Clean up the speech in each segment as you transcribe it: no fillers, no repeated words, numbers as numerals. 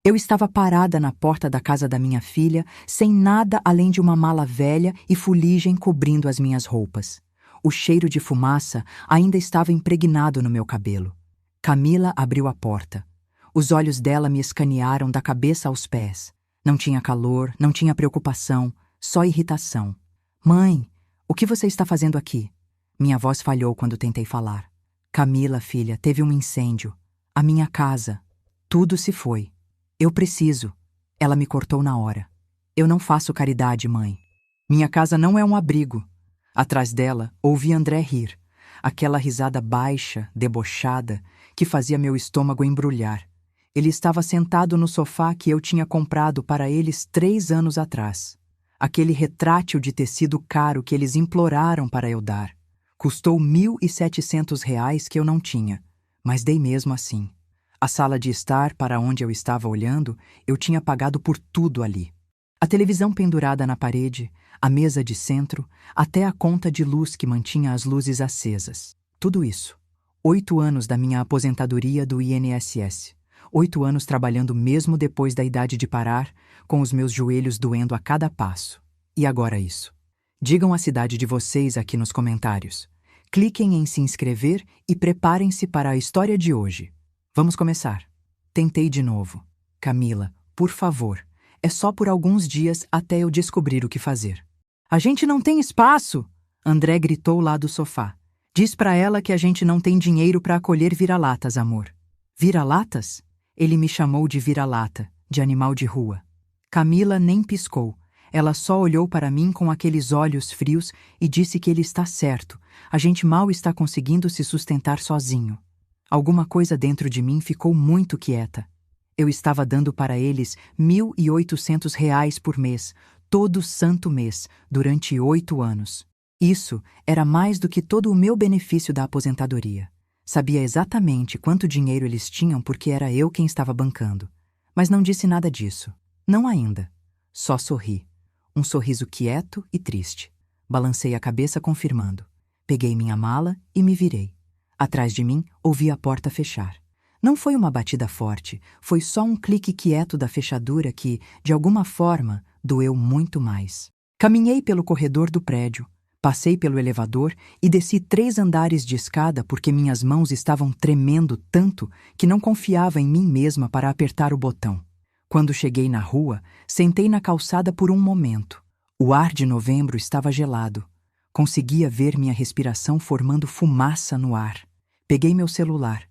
Eu estava parada na porta da casa da minha filha, sem nada além de uma mala velha e fuligem cobrindo as minhas roupas. O cheiro de fumaça ainda estava impregnado no meu cabelo. Camila abriu a porta. Os olhos dela me escanearam da cabeça aos pés. Não tinha calor, não tinha preocupação, só irritação. Mãe, o que você está fazendo aqui? Minha voz falhou quando tentei falar. Camila, filha, teve um incêndio. A minha casa. Tudo se foi. Eu preciso. Ela me cortou na hora. Eu não faço caridade, mãe. Minha casa não é um abrigo. Atrás dela, ouvi André rir. Aquela risada baixa, debochada, que fazia meu estômago embrulhar. Ele estava sentado no sofá que eu tinha comprado para eles 3 anos atrás. Aquele retrátil de tecido caro que eles imploraram para eu dar. Custou R$ 1.700 que eu não tinha, mas dei mesmo assim. A sala de estar para onde eu estava olhando, eu tinha pagado por tudo ali. A televisão pendurada na parede, a mesa de centro, até a conta de luz que mantinha as luzes acesas. Tudo isso. 8 anos da minha aposentadoria do INSS. 8 anos trabalhando mesmo depois da idade de parar, com os meus joelhos doendo a cada passo. E agora isso. Digam a cidade de vocês aqui nos comentários. Cliquem em se inscrever e preparem-se para a história de hoje. Vamos começar. Tentei de novo. Camila, por favor, é só por alguns dias até eu descobrir o que fazer. A gente não tem espaço! André gritou lá do sofá. Diz pra ela que a gente não tem dinheiro para acolher vira-latas, amor. Vira-latas? Ele me chamou de vira-lata, de animal de rua. Camila nem piscou. Ela só olhou para mim com aqueles olhos frios e disse que ele está certo. A gente mal está conseguindo se sustentar sozinho. Alguma coisa dentro de mim ficou muito quieta. Eu estava dando para eles R$ 1.800 por mês, todo santo mês, durante 8 anos. Isso era mais do que todo o meu benefício da aposentadoria. Sabia exatamente quanto dinheiro eles tinham porque era eu quem estava bancando. Mas não disse nada disso. Não ainda. Só sorri. Um sorriso quieto e triste. Balancei a cabeça confirmando. Peguei minha mala e me virei. Atrás de mim, ouvi a porta fechar. Não foi uma batida forte, foi só um clique quieto da fechadura que, de alguma forma, doeu muito mais. Caminhei pelo corredor do prédio, passei pelo elevador e desci 3 andares de escada porque minhas mãos estavam tremendo tanto que não confiava em mim mesma para apertar o botão. Quando cheguei na rua, sentei na calçada por um momento. O ar de novembro estava gelado. Conseguia ver minha respiração formando fumaça no ar. Peguei meu celular.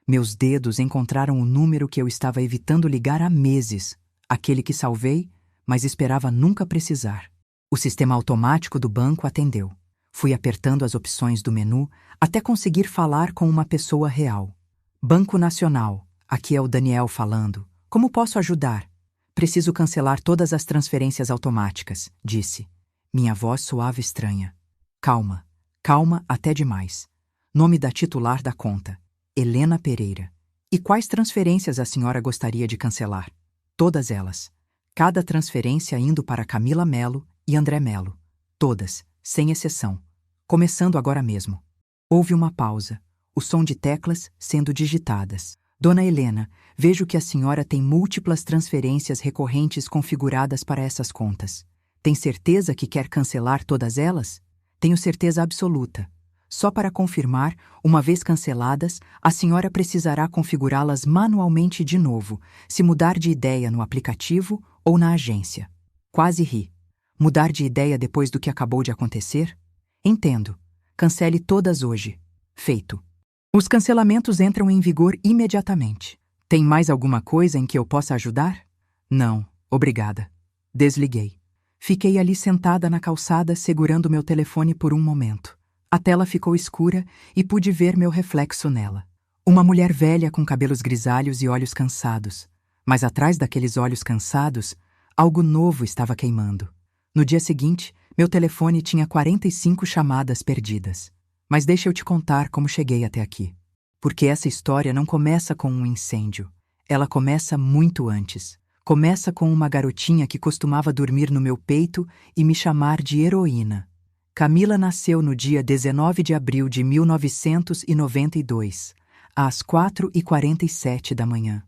Meus dedos encontraram o número que eu estava evitando ligar há meses, aquele que salvei, mas esperava nunca precisar. O sistema automático do banco atendeu. Fui apertando as opções do menu até conseguir falar com uma pessoa real. Banco Nacional, aqui é o Daniel falando. Como posso ajudar? Preciso cancelar todas as transferências automáticas, disse. Minha voz soava estranha. Calma, calma até demais. Nome da titular da conta. Helena Pereira. E quais transferências a senhora gostaria de cancelar? Todas elas. Cada transferência indo para Camila Melo e André Melo. Todas, sem exceção. Começando agora mesmo. Houve uma pausa. O som de teclas sendo digitadas. Dona Helena, vejo que a senhora tem múltiplas transferências recorrentes configuradas para essas contas. Tem certeza que quer cancelar todas elas? Tenho certeza absoluta. Só para confirmar, uma vez canceladas, a senhora precisará configurá-las manualmente de novo, se mudar de ideia no aplicativo ou na agência. Quase ri. Mudar de ideia depois do que acabou de acontecer? Entendo. Cancele todas hoje. Feito. Os cancelamentos entram em vigor imediatamente. Tem mais alguma coisa em que eu possa ajudar? Não, obrigada. Desliguei. Fiquei ali sentada na calçada segurando meu telefone por um momento. A tela ficou escura e pude ver meu reflexo nela. Uma mulher velha com cabelos grisalhos e olhos cansados. Mas atrás daqueles olhos cansados, algo novo estava queimando. No dia seguinte, meu telefone tinha 45 chamadas perdidas. Mas deixa eu te contar como cheguei até aqui. Porque essa história não começa com um incêndio. Ela começa muito antes. Começa com uma garotinha que costumava dormir no meu peito e me chamar de heroína. Camila nasceu no dia 19 de abril de 1992, às 4h47 da manhã.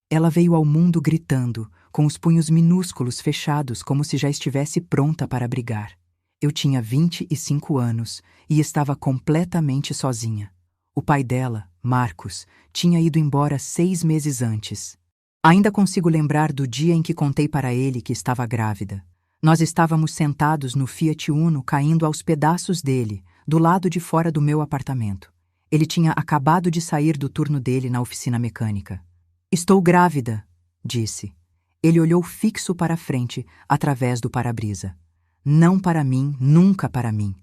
Ela veio ao mundo gritando, com os punhos minúsculos fechados como se já estivesse pronta para brigar. Eu tinha 25 anos e estava completamente sozinha. O pai dela, Marcos, tinha ido embora 6 meses antes. Ainda consigo lembrar do dia em que contei para ele que estava grávida. Nós estávamos sentados no Fiat Uno caindo aos pedaços dele, do lado de fora do meu apartamento. Ele tinha acabado de sair do turno dele na oficina mecânica. "Estou grávida", disse. Ele olhou fixo para a frente, através do para-brisa. "Não para mim, nunca para mim.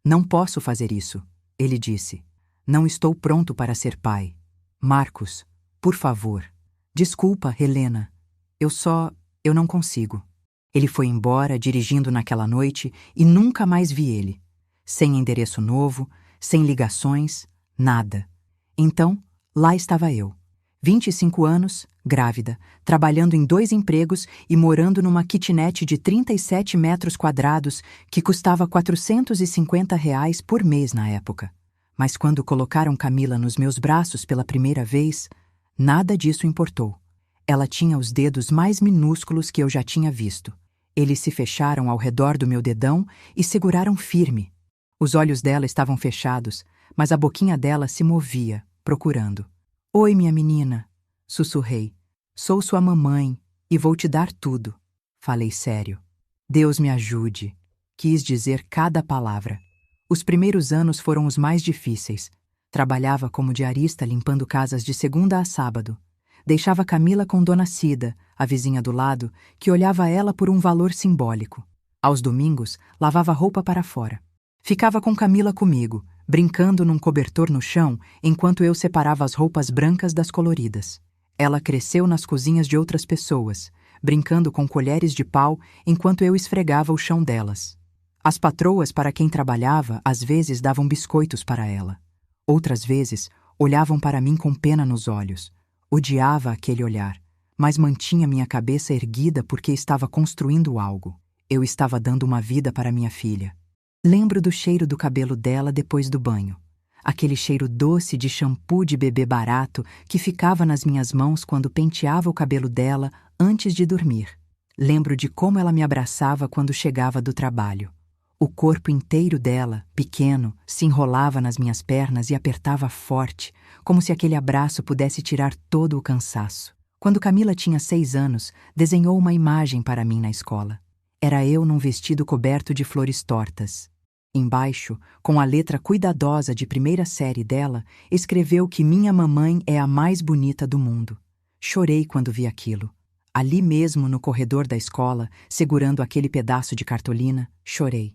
Não posso fazer isso", ele disse. "Não estou pronto para ser pai. Marcos, por favor." "Desculpa, Helena. Eu não consigo." Ele foi embora, dirigindo naquela noite, e nunca mais vi ele. Sem endereço novo, sem ligações, nada. Então, lá estava eu. 25 anos, grávida, trabalhando em 2 empregos e morando numa kitnet de 37 metros quadrados que custava R$ 450 por mês na época. Mas quando colocaram Camila nos meus braços pela primeira vez, nada disso importou. Ela tinha os dedos mais minúsculos que eu já tinha visto. Eles se fecharam ao redor do meu dedão e seguraram firme. Os olhos dela estavam fechados, mas a boquinha dela se movia, procurando. "Oi, minha menina", sussurrei. "Sou sua mamãe e vou te dar tudo." Falei sério. "Deus me ajude." Quis dizer cada palavra. Os primeiros anos foram os mais difíceis. Trabalhava como diarista limpando casas de segunda a sábado. Deixava Camila com Dona Cida, a vizinha do lado, que olhava ela por um valor simbólico. Aos domingos, lavava roupa para fora. Ficava com Camila comigo, brincando num cobertor no chão, enquanto eu separava as roupas brancas das coloridas. Ela cresceu nas cozinhas de outras pessoas, brincando com colheres de pau enquanto eu esfregava o chão delas. As patroas para quem trabalhava às vezes davam biscoitos para ela. Outras vezes, olhavam para mim com pena nos olhos. Odiava aquele olhar, mas mantinha minha cabeça erguida porque estava construindo algo. Eu estava dando uma vida para minha filha. Lembro do cheiro do cabelo dela depois do banho. Aquele cheiro doce de shampoo de bebê barato que ficava nas minhas mãos quando penteava o cabelo dela antes de dormir. Lembro de como ela me abraçava quando chegava do trabalho. O corpo inteiro dela, pequeno, se enrolava nas minhas pernas e apertava forte, como se aquele abraço pudesse tirar todo o cansaço. Quando Camila tinha 6 anos, desenhou uma imagem para mim na escola. Era eu num vestido coberto de flores tortas. Embaixo, com a letra cuidadosa de primeira série dela, escreveu que minha mamãe é a mais bonita do mundo. Chorei quando vi aquilo. Ali mesmo no corredor da escola, segurando aquele pedaço de cartolina, chorei.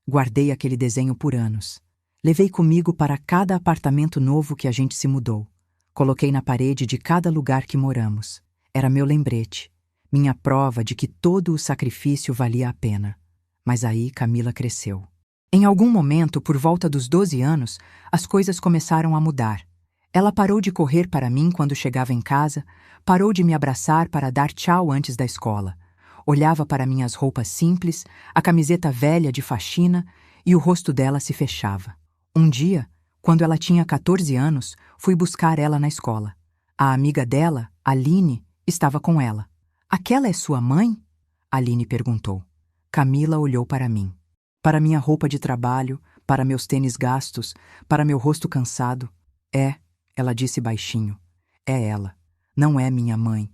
Guardei aquele desenho por anos. Levei comigo para cada apartamento novo que a gente se mudou. Coloquei na parede de cada lugar que moramos. Era meu lembrete, minha prova de que todo o sacrifício valia a pena. Mas aí Camila cresceu. Em algum momento, por volta dos 12 anos, as coisas começaram a mudar. Ela parou de correr para mim quando chegava em casa, parou de me abraçar para dar tchau antes da escola. Olhava para minhas roupas simples, a camiseta velha de faxina, e o rosto dela se fechava. Um dia, quando ela tinha 14 anos, fui buscar ela na escola. A amiga dela, Aline, estava com ela. "Aquela é sua mãe?" Aline perguntou. Camila olhou para mim. Para minha roupa de trabalho, para meus tênis gastos, para meu rosto cansado. "É", ela disse baixinho. "É ela. Não é minha mãe.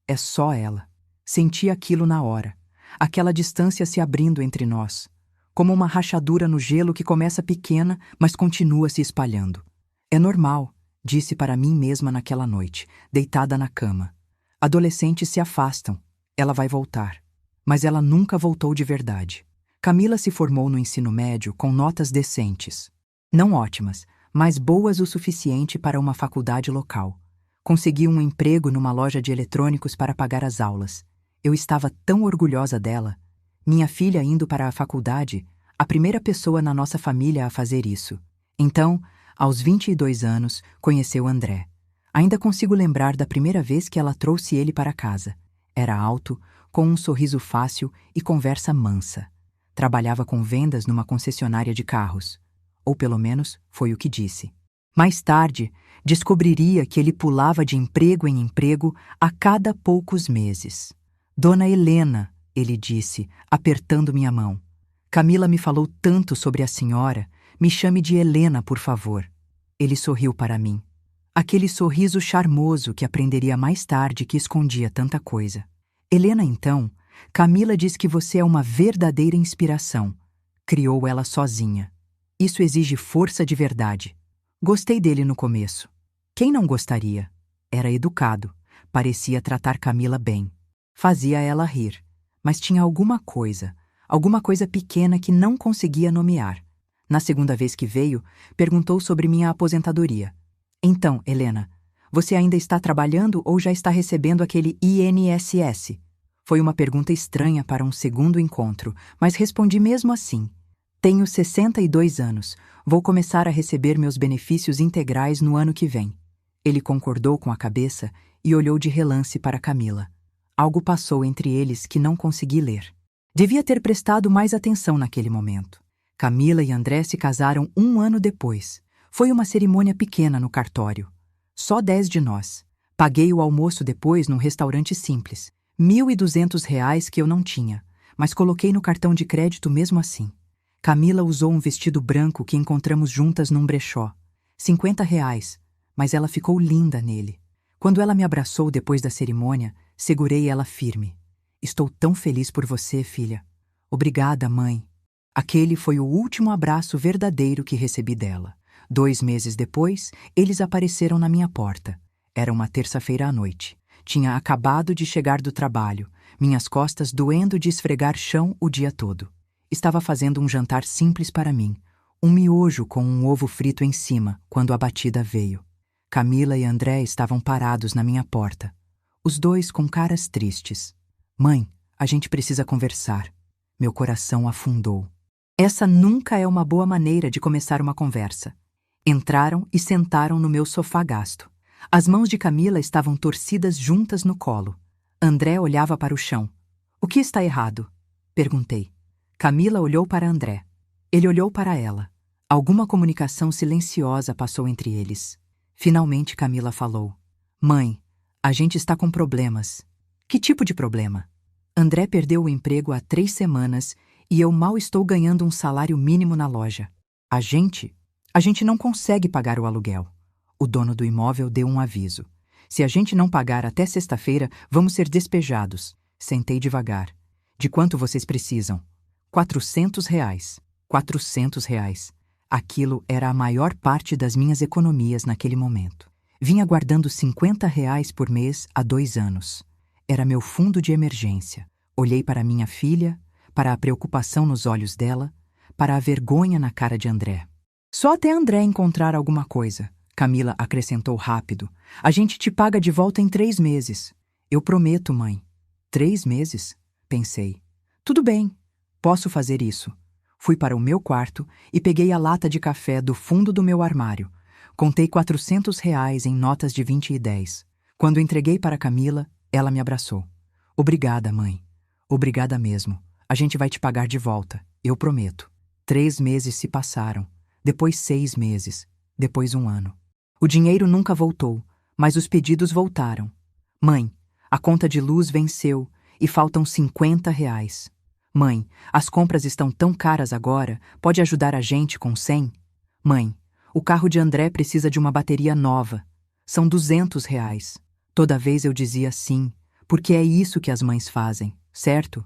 É só ela." Senti aquilo na hora. Aquela distância se abrindo entre nós. Como uma rachadura no gelo que começa pequena, mas continua se espalhando. "É normal", disse para mim mesma naquela noite, deitada na cama. "Adolescentes se afastam. Ela vai voltar." Mas ela nunca voltou de verdade. Camila se formou no ensino médio com notas decentes. Não ótimas, mas boas o suficiente para uma faculdade local. Conseguiu um emprego numa loja de eletrônicos para pagar as aulas. Eu estava tão orgulhosa dela. Minha filha indo para a faculdade, a primeira pessoa na nossa família a fazer isso. Então, aos 22 anos, conheceu André. Ainda consigo lembrar da primeira vez que ela trouxe ele para casa. Era alto, com um sorriso fácil e conversa mansa. Trabalhava com vendas numa concessionária de carros. Ou pelo menos, foi o que disse. Mais tarde, descobriria que ele pulava de emprego em emprego a cada poucos meses. Dona Helena, ele disse, apertando minha mão. Camila me falou tanto sobre a senhora, me chame de Helena, por favor. Ele sorriu para mim. Aquele sorriso charmoso que aprenderia mais tarde que escondia tanta coisa. Helena, então, Camila diz que você é uma verdadeira inspiração. Criou ela sozinha. Isso exige força de verdade. Gostei dele no começo. Quem não gostaria? Era educado. Parecia tratar Camila bem. Fazia ela rir. Mas tinha alguma coisa pequena que não conseguia nomear. Na segunda vez que veio, perguntou sobre minha aposentadoria. Então, Helena, você ainda está trabalhando ou já está recebendo aquele INSS? Foi uma pergunta estranha para um segundo encontro, mas respondi mesmo assim. Tenho 62 anos. Vou começar a receber meus benefícios integrais no ano que vem. Ele concordou com a cabeça e olhou de relance para Camila. Algo passou entre eles que não consegui ler. Devia ter prestado mais atenção naquele momento. Camila e André se casaram 1 ano depois. Foi uma cerimônia pequena no cartório. Só 10 de nós. Paguei o almoço depois num restaurante simples. R$ 1.200 que eu não tinha, mas coloquei no cartão de crédito mesmo assim. Camila usou um vestido branco que encontramos juntas num brechó. R$ 50, mas ela ficou linda nele. Quando ela me abraçou depois da cerimônia, segurei ela firme. Estou tão feliz por você, filha. Obrigada, mãe. Aquele foi o último abraço verdadeiro que recebi dela. 2 meses depois, eles apareceram na minha porta. Era uma terça-feira à noite. Tinha acabado de chegar do trabalho, minhas costas doendo de esfregar chão o dia todo. Estava fazendo um jantar simples para mim, um miojo com um ovo frito em cima, quando a batida veio. Camila e André estavam parados na minha porta, os dois com caras tristes. Mãe, a gente precisa conversar. Meu coração afundou. Essa nunca é uma boa maneira de começar uma conversa. Entraram e sentaram no meu sofá gasto. As mãos de Camila estavam torcidas juntas no colo. André olhava para o chão. O que está errado? Perguntei. Camila olhou para André. Ele olhou para ela. Alguma comunicação silenciosa passou entre eles. Finalmente Camila falou. Mãe, a gente está com problemas. Que tipo de problema? André perdeu o emprego há 3 semanas e eu mal estou ganhando um salário mínimo na loja. A gente não consegue pagar o aluguel. O dono do imóvel deu um aviso. Se a gente não pagar até sexta-feira, vamos ser despejados. Sentei devagar. De quanto vocês precisam? R$ 400. R$ 400. Aquilo era a maior parte das minhas economias naquele momento. Vinha guardando R$ 50 por mês há 2 anos. Era meu fundo de emergência. Olhei para minha filha, para a preocupação nos olhos dela, para a vergonha na cara de André. Só até André encontrar alguma coisa. Camila acrescentou rápido. A gente te paga de volta em 3 meses. Eu prometo, mãe. 3 meses? Pensei. Tudo bem, posso fazer isso. Fui para o meu quarto e peguei a lata de café do fundo do meu armário. Contei R$ 400 em notas de 20 e 10. Quando entreguei para Camila, ela me abraçou. Obrigada, mãe. Obrigada mesmo. A gente vai te pagar de volta, eu prometo. 3 meses se passaram, depois 6 meses, depois 1 ano. O dinheiro nunca voltou, mas os pedidos voltaram. Mãe, a conta de luz venceu e faltam R$ 50. Mãe, as compras estão tão caras agora, pode ajudar a gente com 100? Mãe, o carro de André precisa de uma bateria nova. São R$ 200. Toda vez eu dizia sim, porque é isso que as mães fazem, certo?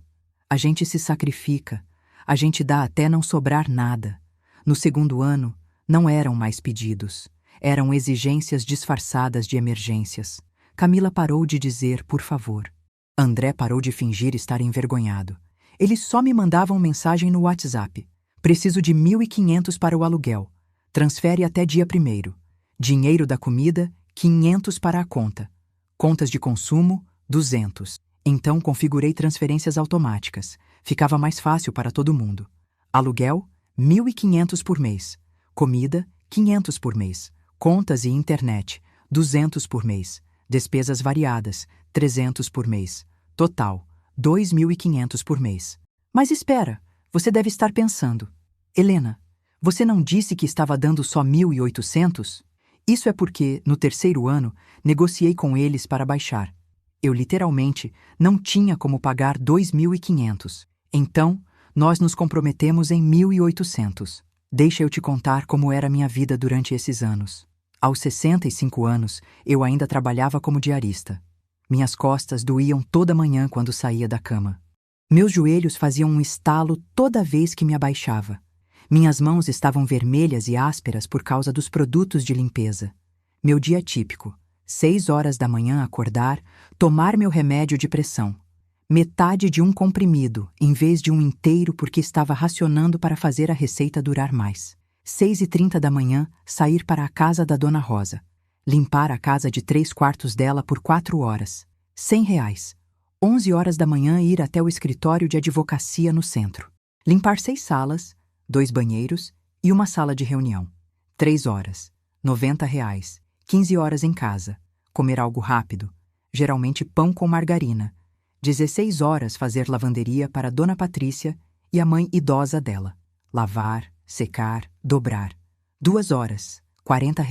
A gente se sacrifica, a gente dá até não sobrar nada. No segundo ano, não eram mais pedidos. Eram exigências disfarçadas de emergências. Camila parou de dizer, por favor. André parou de fingir estar envergonhado. Eles só me mandavam mensagem no WhatsApp. Preciso de 1.500 para o aluguel. Transfere até dia 1º. Dinheiro da comida, 500 para a conta. Contas de consumo, 200. Então configurei transferências automáticas. Ficava mais fácil para todo mundo. Aluguel, 1.500 por mês. Comida, 500 por mês. Contas e internet, 200 por mês. Despesas variadas, 300 por mês. Total, 2.500 por mês. Mas espera, você deve estar pensando. Helena, você não disse que estava dando só 1.800? Isso é porque, no terceiro ano, negociei com eles para baixar. Eu literalmente não tinha como pagar 2.500. Então, nós nos comprometemos em 1.800. Deixa eu te contar como era minha vida durante esses anos. Aos 65 anos, eu ainda trabalhava como diarista. Minhas costas doíam toda manhã quando saía da cama. Meus joelhos faziam um estalo toda vez que me abaixava. Minhas mãos estavam vermelhas e ásperas por causa dos produtos de limpeza. Meu dia típico: 6 horas da manhã acordar, tomar meu remédio de pressão. Metade de um comprimido, em vez de um inteiro porque estava racionando para fazer a receita durar mais. 6h30 da manhã, sair para a casa da Dona Rosa. Limpar a casa de 3/4 dela por 4 horas. R$ 100. 11 horas da manhã ir até o escritório de advocacia no centro. Limpar 6 salas, 2 banheiros e uma sala de reunião. 3 horas. R$ 90. 15 horas em casa. Comer algo rápido. Geralmente pão com margarina. 16 horas fazer lavanderia para Dona Patrícia e a mãe idosa dela. Lavar, secar, dobrar. 2 horas. R$ 40.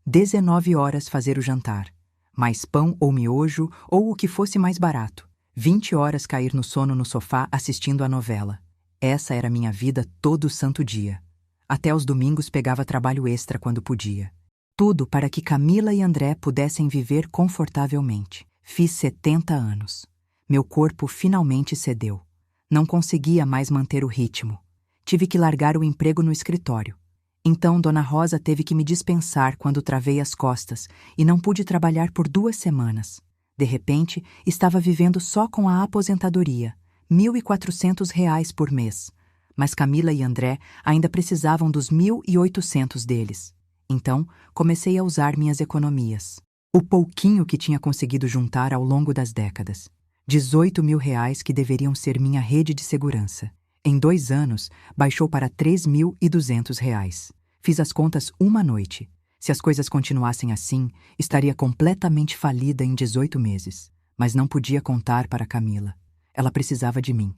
19 horas fazer o jantar. Mais pão ou miojo ou o que fosse mais barato. 20 horas cair no sono no sofá assistindo a novela. Essa era minha vida todo santo dia. Até os domingos pegava trabalho extra quando podia. Tudo para que Camila e André pudessem viver confortavelmente. Fiz 70 anos. Meu corpo finalmente cedeu. Não conseguia mais manter o ritmo. Tive que largar o emprego no escritório. Então Dona Rosa teve que me dispensar quando travei as costas e não pude trabalhar por 2 semanas. De repente, estava vivendo só com a aposentadoria, R$ 1.400 por mês. Mas Camila e André ainda precisavam dos 1.800 deles. Então, comecei a usar minhas economias. O pouquinho que tinha conseguido juntar ao longo das décadas. R$ 18.000 que deveriam ser minha rede de segurança. Em 2 anos, baixou para R$ 3.200. Fiz as contas uma noite. Se as coisas continuassem assim, estaria completamente falida em 18 meses. Mas não podia contar para Camila. Ela precisava de mim.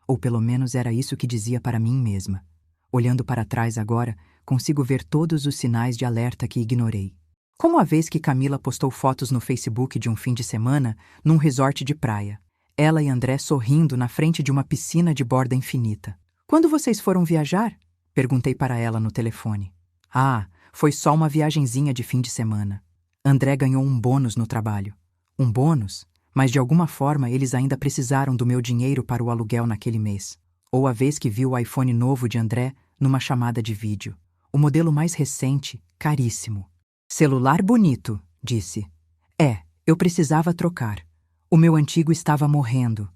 Ou pelo menos era isso que dizia para mim mesma. Olhando para trás agora, consigo ver todos os sinais de alerta que ignorei. Como a vez que Camila postou fotos no Facebook de um fim de semana num resort de praia. Ela e André sorrindo na frente de uma piscina de borda infinita. "Quando vocês foram viajar?" Perguntei para ela no telefone. "Ah, foi só uma viagenzinha de fim de semana." André ganhou um bônus no trabalho. Um bônus? Mas de alguma forma eles ainda precisaram do meu dinheiro para o aluguel naquele mês. Ou a vez que viu o iPhone novo de André numa chamada de vídeo. O modelo mais recente, caríssimo. "Celular bonito", disse. Eu precisava trocar. O meu antigo estava morrendo.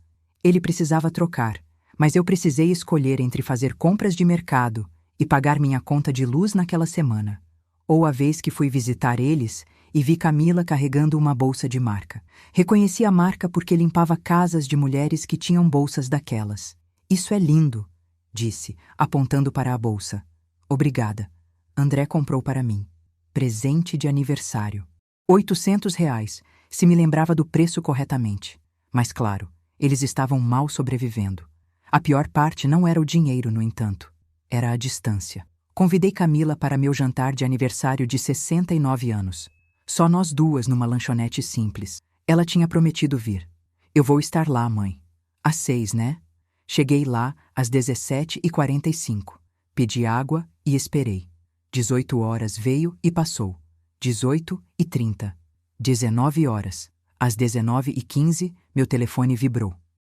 Ele precisava trocar, mas eu precisei escolher entre fazer compras de mercado e pagar minha conta de luz naquela semana. Ou a vez que fui visitar eles e vi Camila carregando uma bolsa de marca. Reconheci a marca porque limpava casas de mulheres que tinham bolsas daquelas. "Isso é lindo", disse, apontando para a bolsa. "Obrigada." André comprou para mim. Presente de aniversário. R$ 800, se me lembrava do preço corretamente. Mas claro, eles estavam mal sobrevivendo. A pior parte não era o dinheiro, no entanto. Era a distância. Convidei Camila para meu jantar de aniversário de 69 anos. Só nós duas numa lanchonete simples. Ela tinha prometido vir. "Eu vou estar lá, mãe." "Às 6, né?" Cheguei lá às 17h45. Pedi água e esperei. 18 horas veio e passou. 18h30. 19 horas. Às 19h15, meu telefone vibrou.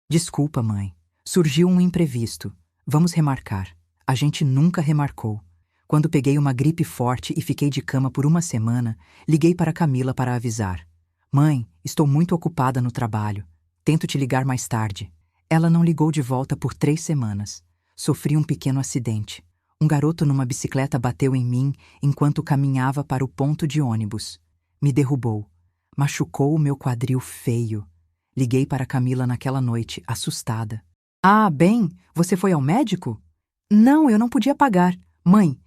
"Desculpa, mãe. Surgiu um imprevisto. Vamos remarcar." A gente nunca remarcou. Quando peguei uma gripe forte e fiquei de cama por uma semana, liguei para Camila para avisar. "Mãe, estou muito ocupada no trabalho. Tento te ligar mais tarde." Ela não ligou de volta por 3 semanas. Sofri um pequeno acidente. Um garoto numa bicicleta bateu em mim enquanto caminhava para o ponto de ônibus. Me derrubou. Machucou o meu quadril feio. Liguei para Camila naquela noite, assustada. "Ah, bem, você foi ao médico?" "Não, eu não podia pagar. Mãe,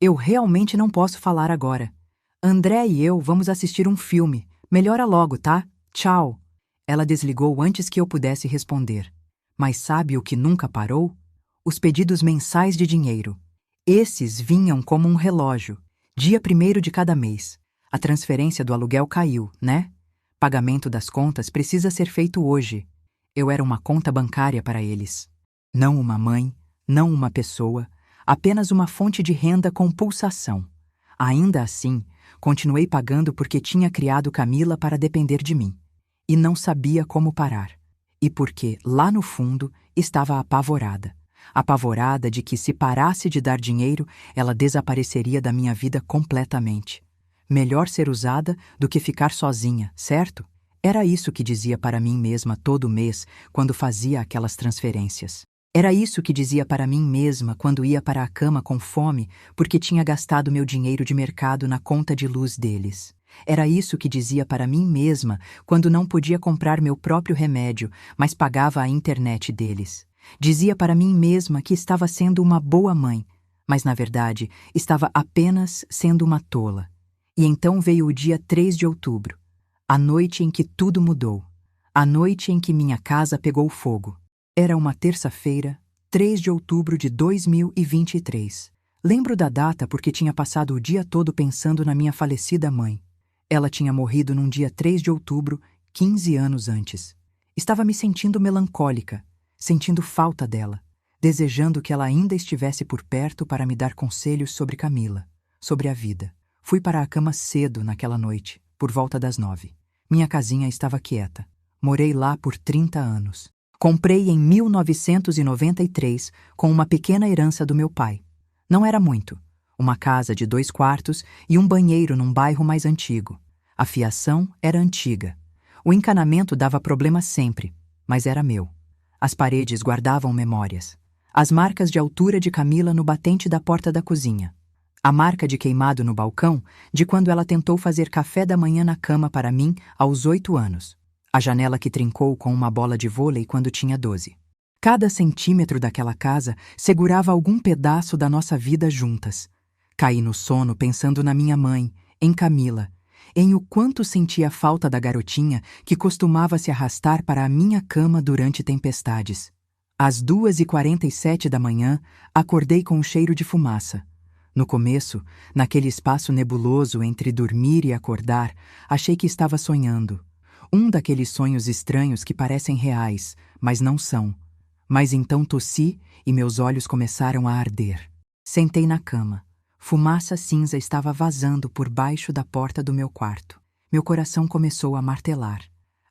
eu realmente não posso falar agora. André e eu vamos assistir um filme. Melhora logo, tá? Tchau." Ela desligou antes que eu pudesse responder. Mas sabe o que nunca parou? Os pedidos mensais de dinheiro. Esses vinham como um relógio. Dia 1º de cada mês. A transferência do aluguel caiu, né? Pagamento das contas precisa ser feito hoje. Eu era uma conta bancária para eles. Não uma mãe, não uma pessoa, apenas uma fonte de renda com pulsação. Ainda assim, continuei pagando porque tinha criado Camila para depender de mim. E não sabia como parar. E porque, lá no fundo, estava apavorada. Apavorada de que, se parasse de dar dinheiro, ela desapareceria da minha vida completamente. Melhor ser usada do que ficar sozinha, certo? Era isso que dizia para mim mesma todo mês quando fazia aquelas transferências. Era isso que dizia para mim mesma quando ia para a cama com fome porque tinha gastado meu dinheiro de mercado na conta de luz deles. Era isso que dizia para mim mesma quando não podia comprar meu próprio remédio, mas pagava a internet deles. Dizia para mim mesma que estava sendo uma boa mãe, mas na verdade estava apenas sendo uma tola. E então veio o dia 3 de outubro, a noite em que tudo mudou, a noite em que minha casa pegou fogo. Era uma terça-feira, 3 de outubro de 2023. Lembro da data porque tinha passado o dia todo pensando na minha falecida mãe. Ela tinha morrido num dia 3 de outubro, 15 anos antes. Estava me sentindo melancólica, sentindo falta dela, desejando que ela ainda estivesse por perto para me dar conselhos sobre Camila, sobre a vida. Fui para a cama cedo naquela noite, por volta das 9. Minha casinha estava quieta. Morei lá por 30 anos. Comprei em 1993 com uma pequena herança do meu pai. Não era muito. Uma casa de 2 quartos e um banheiro num bairro mais antigo. A fiação era antiga. O encanamento dava problema sempre, mas era meu. As paredes guardavam memórias. As marcas de altura de Camila no batente da porta da cozinha. A marca de queimado no balcão de quando ela tentou fazer café da manhã na cama para mim aos 8 anos. A janela que trincou com uma bola de vôlei quando tinha 12. Cada centímetro daquela casa segurava algum pedaço da nossa vida juntas. Caí no sono pensando na minha mãe, em Camila, em o quanto sentia falta da garotinha que costumava se arrastar para a minha cama durante tempestades. Às 2h47 da manhã, acordei com um cheiro de fumaça. No começo, naquele espaço nebuloso entre dormir e acordar, achei que estava sonhando. Um daqueles sonhos estranhos que parecem reais, mas não são. Mas então tossi e meus olhos começaram a arder. Sentei na cama. Fumaça cinza estava vazando por baixo da porta do meu quarto. Meu coração começou a martelar.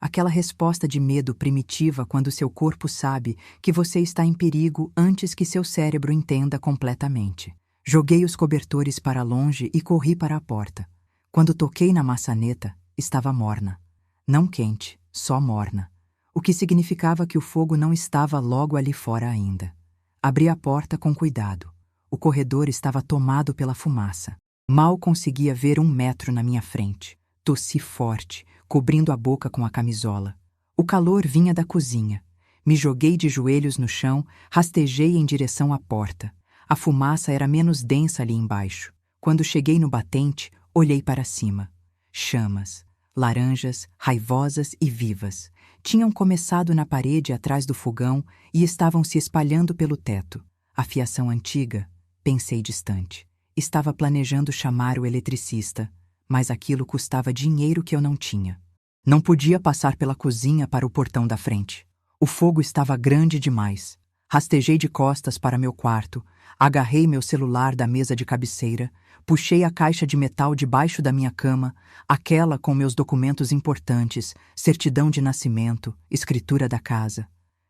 Aquela resposta de medo primitiva quando seu corpo sabe que você está em perigo antes que seu cérebro entenda completamente. Joguei os cobertores para longe e corri para a porta. Quando toquei na maçaneta, estava morna. Não quente, só morna. O que significava que o fogo não estava logo ali fora ainda. Abri a porta com cuidado. O corredor estava tomado pela fumaça. Mal conseguia ver 1 metro na minha frente. Tossi forte, cobrindo a boca com a camisola. O calor vinha da cozinha. Me joguei de joelhos no chão, rastejei em direção à porta. A fumaça era menos densa ali embaixo. Quando cheguei no batente, olhei para cima. Chamas. Laranjas, raivosas e vivas, tinham começado na parede atrás do fogão e estavam se espalhando pelo teto. A fiação antiga, pensei distante. Estava planejando chamar o eletricista, mas aquilo custava dinheiro que eu não tinha. Não podia passar pela cozinha para o portão da frente. O fogo estava grande demais. Rastejei de costas para meu quarto, agarrei meu celular da mesa de cabeceira, puxei a caixa de metal debaixo da minha cama, aquela com meus documentos importantes, certidão de nascimento, escritura da casa.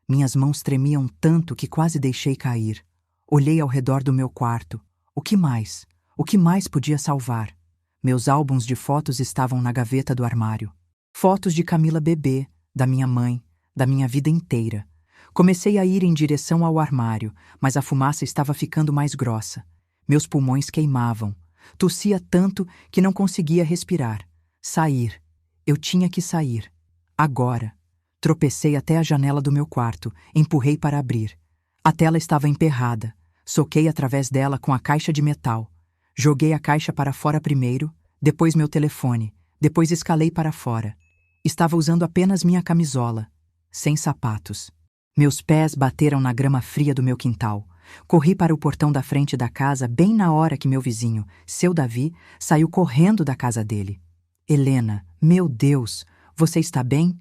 Minhas mãos tremiam tanto que quase deixei cair. Olhei ao redor do meu quarto. O que mais? O que mais podia salvar? Meus álbuns de fotos estavam na gaveta do armário. Fotos de Camila bebê, da minha mãe, da minha vida inteira. Comecei a ir em direção ao armário, mas a fumaça estava ficando mais grossa. Meus pulmões queimavam. Tossia tanto que não conseguia respirar. Sair. Eu tinha que sair. Agora. Tropecei até a janela do meu quarto, empurrei para abrir. A tela estava emperrada. Soquei através dela com a caixa de metal. Joguei a caixa para fora primeiro, depois meu telefone, depois escalei para fora. Estava usando apenas minha camisola, sem sapatos. Meus pés bateram na grama fria do meu quintal. Corri para o portão da frente da casa bem na hora que meu vizinho, seu Davi, saiu correndo da casa dele. Helena, meu Deus, você está bem?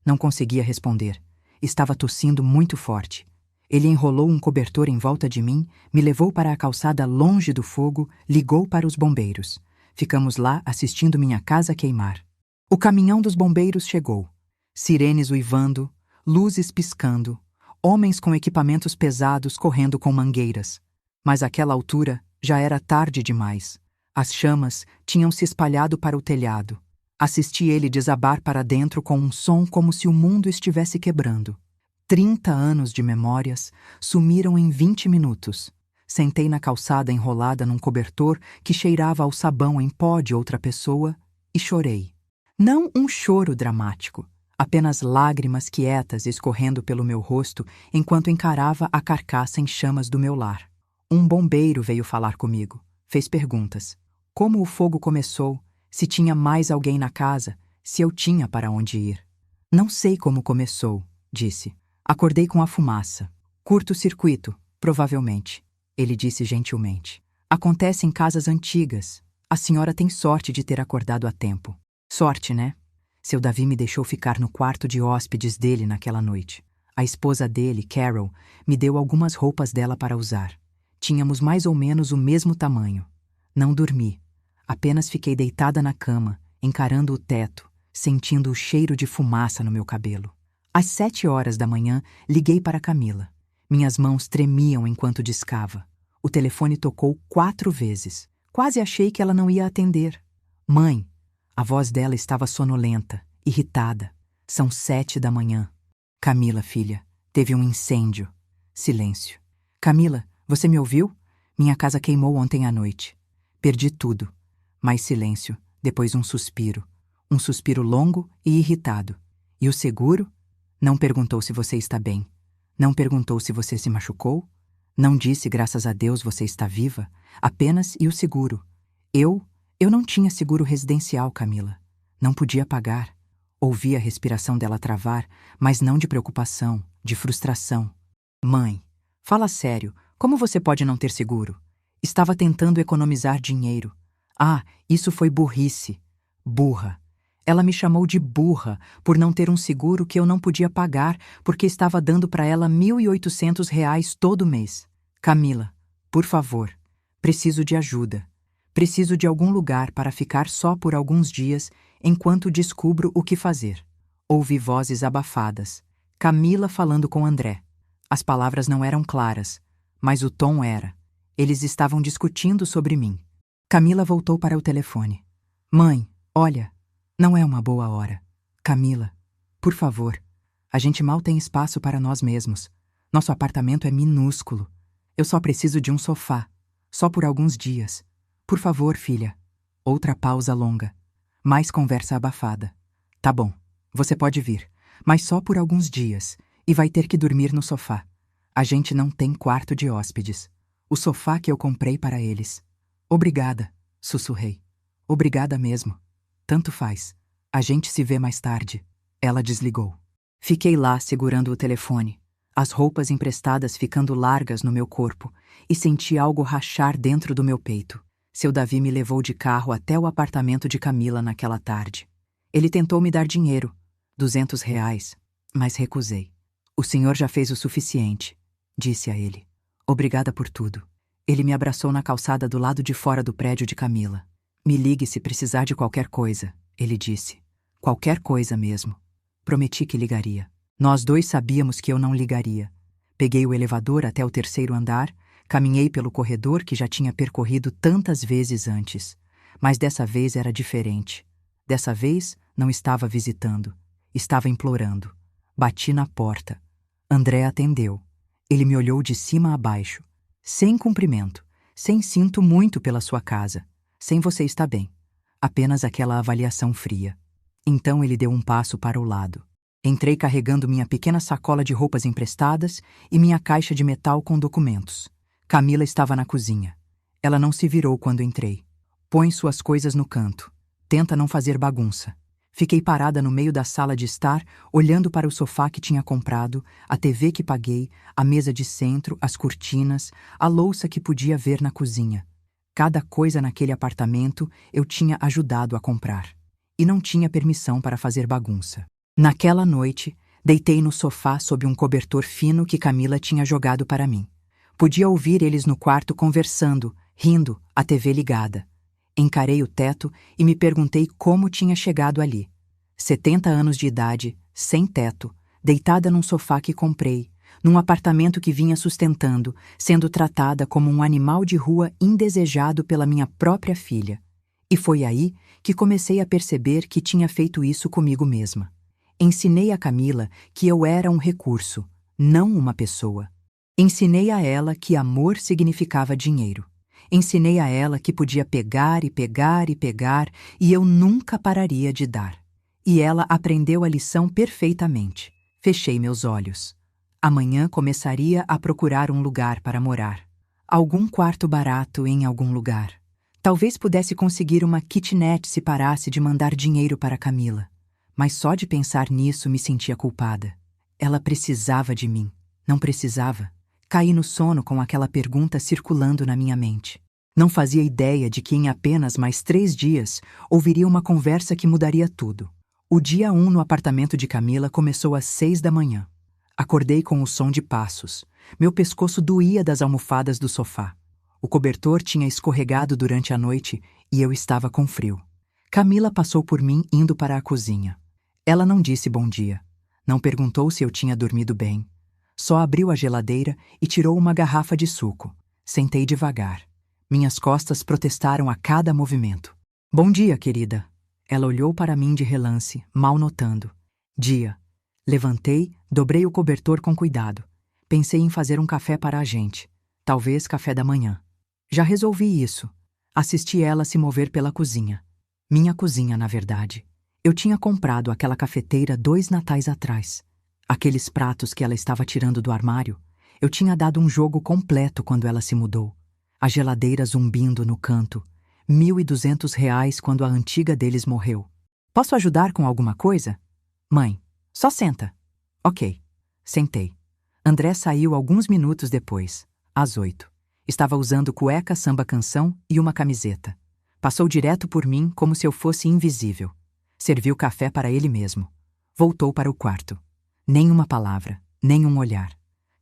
Não conseguia responder. Estava tossindo muito forte. Ele enrolou um cobertor em volta de mim, me levou para a calçada longe do fogo, ligou para os bombeiros. Ficamos lá assistindo minha casa queimar. O caminhão dos bombeiros chegou. Sirenes uivando, luzes piscando, homens com equipamentos pesados correndo com mangueiras. Mas àquela altura já era tarde demais. As chamas tinham se espalhado para o telhado. Assisti ele desabar para dentro com um som como se o mundo estivesse quebrando. 30 anos de memórias sumiram em 20 minutos. Sentei na calçada enrolada num cobertor que cheirava ao sabão em pó de outra pessoa e chorei. Não um choro dramático, apenas lágrimas quietas escorrendo pelo meu rosto enquanto encarava a carcaça em chamas do meu lar. Um bombeiro veio falar comigo. Fez perguntas. Como o fogo começou, se tinha mais alguém na casa, se eu tinha para onde ir. Não sei como começou, disse. Acordei com a fumaça. Curto-circuito, provavelmente. Ele disse gentilmente. Acontece em casas antigas. A senhora tem sorte de ter acordado a tempo. Sorte, né? Seu Davi me deixou ficar no quarto de hóspedes dele naquela noite. A esposa dele, Carol, me deu algumas roupas dela para usar. Tínhamos mais ou menos o mesmo tamanho. Não dormi. Apenas fiquei deitada na cama, encarando o teto, sentindo o cheiro de fumaça no meu cabelo. Às 7 horas da manhã, liguei para Camila. Minhas mãos tremiam enquanto discava. O telefone tocou 4 vezes. Quase achei que ela não ia atender. Mãe! A voz dela estava sonolenta, irritada. São 7 da manhã. Camila, filha, teve um incêndio. Silêncio. Camila, você me ouviu? Minha casa queimou ontem à noite. Perdi tudo. Mais silêncio, depois um suspiro. Um suspiro longo e irritado. E o seguro? Não perguntou se você está bem. Não perguntou se você se machucou. Não disse graças a Deus você está viva. Apenas e o seguro. Eu não tinha seguro residencial, Camila. Não podia pagar. Ouvi a respiração dela travar, mas não de preocupação, de frustração. Mãe, fala sério, como você pode não ter seguro? Estava tentando economizar dinheiro. Ah, isso foi burrice. Burra. Ela me chamou de burra por não ter um seguro que eu não podia pagar porque estava dando para ela R$ 1.800 todo mês. Camila, por favor, preciso de ajuda. Preciso de algum lugar para ficar só por alguns dias enquanto descubro o que fazer. Ouvi vozes abafadas. Camila falando com André. As palavras não eram claras, mas o tom era. Eles estavam discutindo sobre mim. Camila voltou para o telefone. Mãe, olha, não é uma boa hora. Camila, por favor, a gente mal tem espaço para nós mesmos. Nosso apartamento é minúsculo. Eu só preciso de um sofá, só por alguns dias. Por favor, filha. Outra pausa longa. Mais conversa abafada. Tá bom, você pode vir, mas só por alguns dias, e vai ter que dormir no sofá. A gente não tem quarto de hóspedes. O sofá que eu comprei para eles. Obrigada, sussurrei. Obrigada mesmo. Tanto faz. A gente se vê mais tarde. Ela desligou. Fiquei lá segurando o telefone, as roupas emprestadas ficando largas no meu corpo, e senti algo rachar dentro do meu peito. Seu Davi me levou de carro até o apartamento de Camila naquela tarde. Ele tentou me dar dinheiro, R$ 200, mas recusei. O senhor já fez o suficiente, disse a ele. Obrigada por tudo. Ele me abraçou na calçada do lado de fora do prédio de Camila. Me ligue se precisar de qualquer coisa, ele disse. Qualquer coisa mesmo. Prometi que ligaria. Nós dois sabíamos que eu não ligaria. Peguei o elevador até o 3º andar, caminhei pelo corredor que já tinha percorrido tantas vezes antes. Mas dessa vez era diferente. Dessa vez não estava visitando. Estava implorando. Bati na porta. André atendeu. Ele me olhou de cima a baixo. Sem cumprimento. Sem sinto muito pela sua casa. Sem você está bem. Apenas aquela avaliação fria. Então ele deu um passo para o lado. Entrei carregando minha pequena sacola de roupas emprestadas e minha caixa de metal com documentos. Camila estava na cozinha. Ela não se virou quando entrei. Põe suas coisas no canto. Tenta não fazer bagunça. Fiquei parada no meio da sala de estar, olhando para o sofá que tinha comprado, a TV que paguei, a mesa de centro, as cortinas, a louça que podia ver na cozinha. Cada coisa naquele apartamento eu tinha ajudado a comprar. E não tinha permissão para fazer bagunça. Naquela noite, deitei no sofá sob um cobertor fino que Camila tinha jogado para mim. Podia ouvir eles no quarto conversando, rindo, a TV ligada. Encarei o teto e me perguntei como tinha chegado ali. 70 anos de idade, sem teto, deitada num sofá que comprei, num apartamento que vinha sustentando, sendo tratada como um animal de rua indesejado pela minha própria filha. E foi aí que comecei a perceber que tinha feito isso comigo mesma. Ensinei a Camila que eu era um recurso, não uma pessoa. Ensinei a ela que amor significava dinheiro. Ensinei a ela que podia pegar e pegar e pegar e eu nunca pararia de dar. E ela aprendeu a lição perfeitamente. Fechei meus olhos. Amanhã começaria a procurar um lugar para morar. Algum quarto barato em algum lugar. Talvez pudesse conseguir uma kitnet se parasse de mandar dinheiro para Camila. Mas só de pensar nisso me sentia culpada. Ela precisava de mim. Não precisava. Caí no sono com aquela pergunta circulando na minha mente. Não fazia ideia de que em apenas mais 3 dias ouviria uma conversa que mudaria tudo. O dia 1 no apartamento de Camila começou às 6 da manhã. Acordei com o som de passos. Meu pescoço doía das almofadas do sofá. O cobertor tinha escorregado durante a noite e eu estava com frio. Camila passou por mim indo para a cozinha. Ela não disse bom dia. Não perguntou se eu tinha dormido bem. Só abriu a geladeira e tirou uma garrafa de suco. Sentei devagar. Minhas costas protestaram a cada movimento. Bom dia, querida. Ela olhou para mim de relance, mal notando. Dia. Levantei, dobrei o cobertor com cuidado. Pensei em fazer um café para a gente. Talvez café da manhã. Já resolvi isso. Assisti ela se mover pela cozinha. Minha cozinha, na verdade. Eu tinha comprado aquela cafeteira 2 natais atrás. Aqueles pratos que ela estava tirando do armário, eu tinha dado um jogo completo quando ela se mudou. A geladeira zumbindo no canto. R$ 1.200 quando a antiga deles morreu. Posso ajudar com alguma coisa? Mãe, só senta. Ok. Sentei. André saiu alguns minutos depois, às 8. Estava usando cueca samba-canção e uma camiseta. Passou direto por mim como se eu fosse invisível. Serviu café para ele mesmo. Voltou para o quarto. Nem uma palavra, nem um olhar.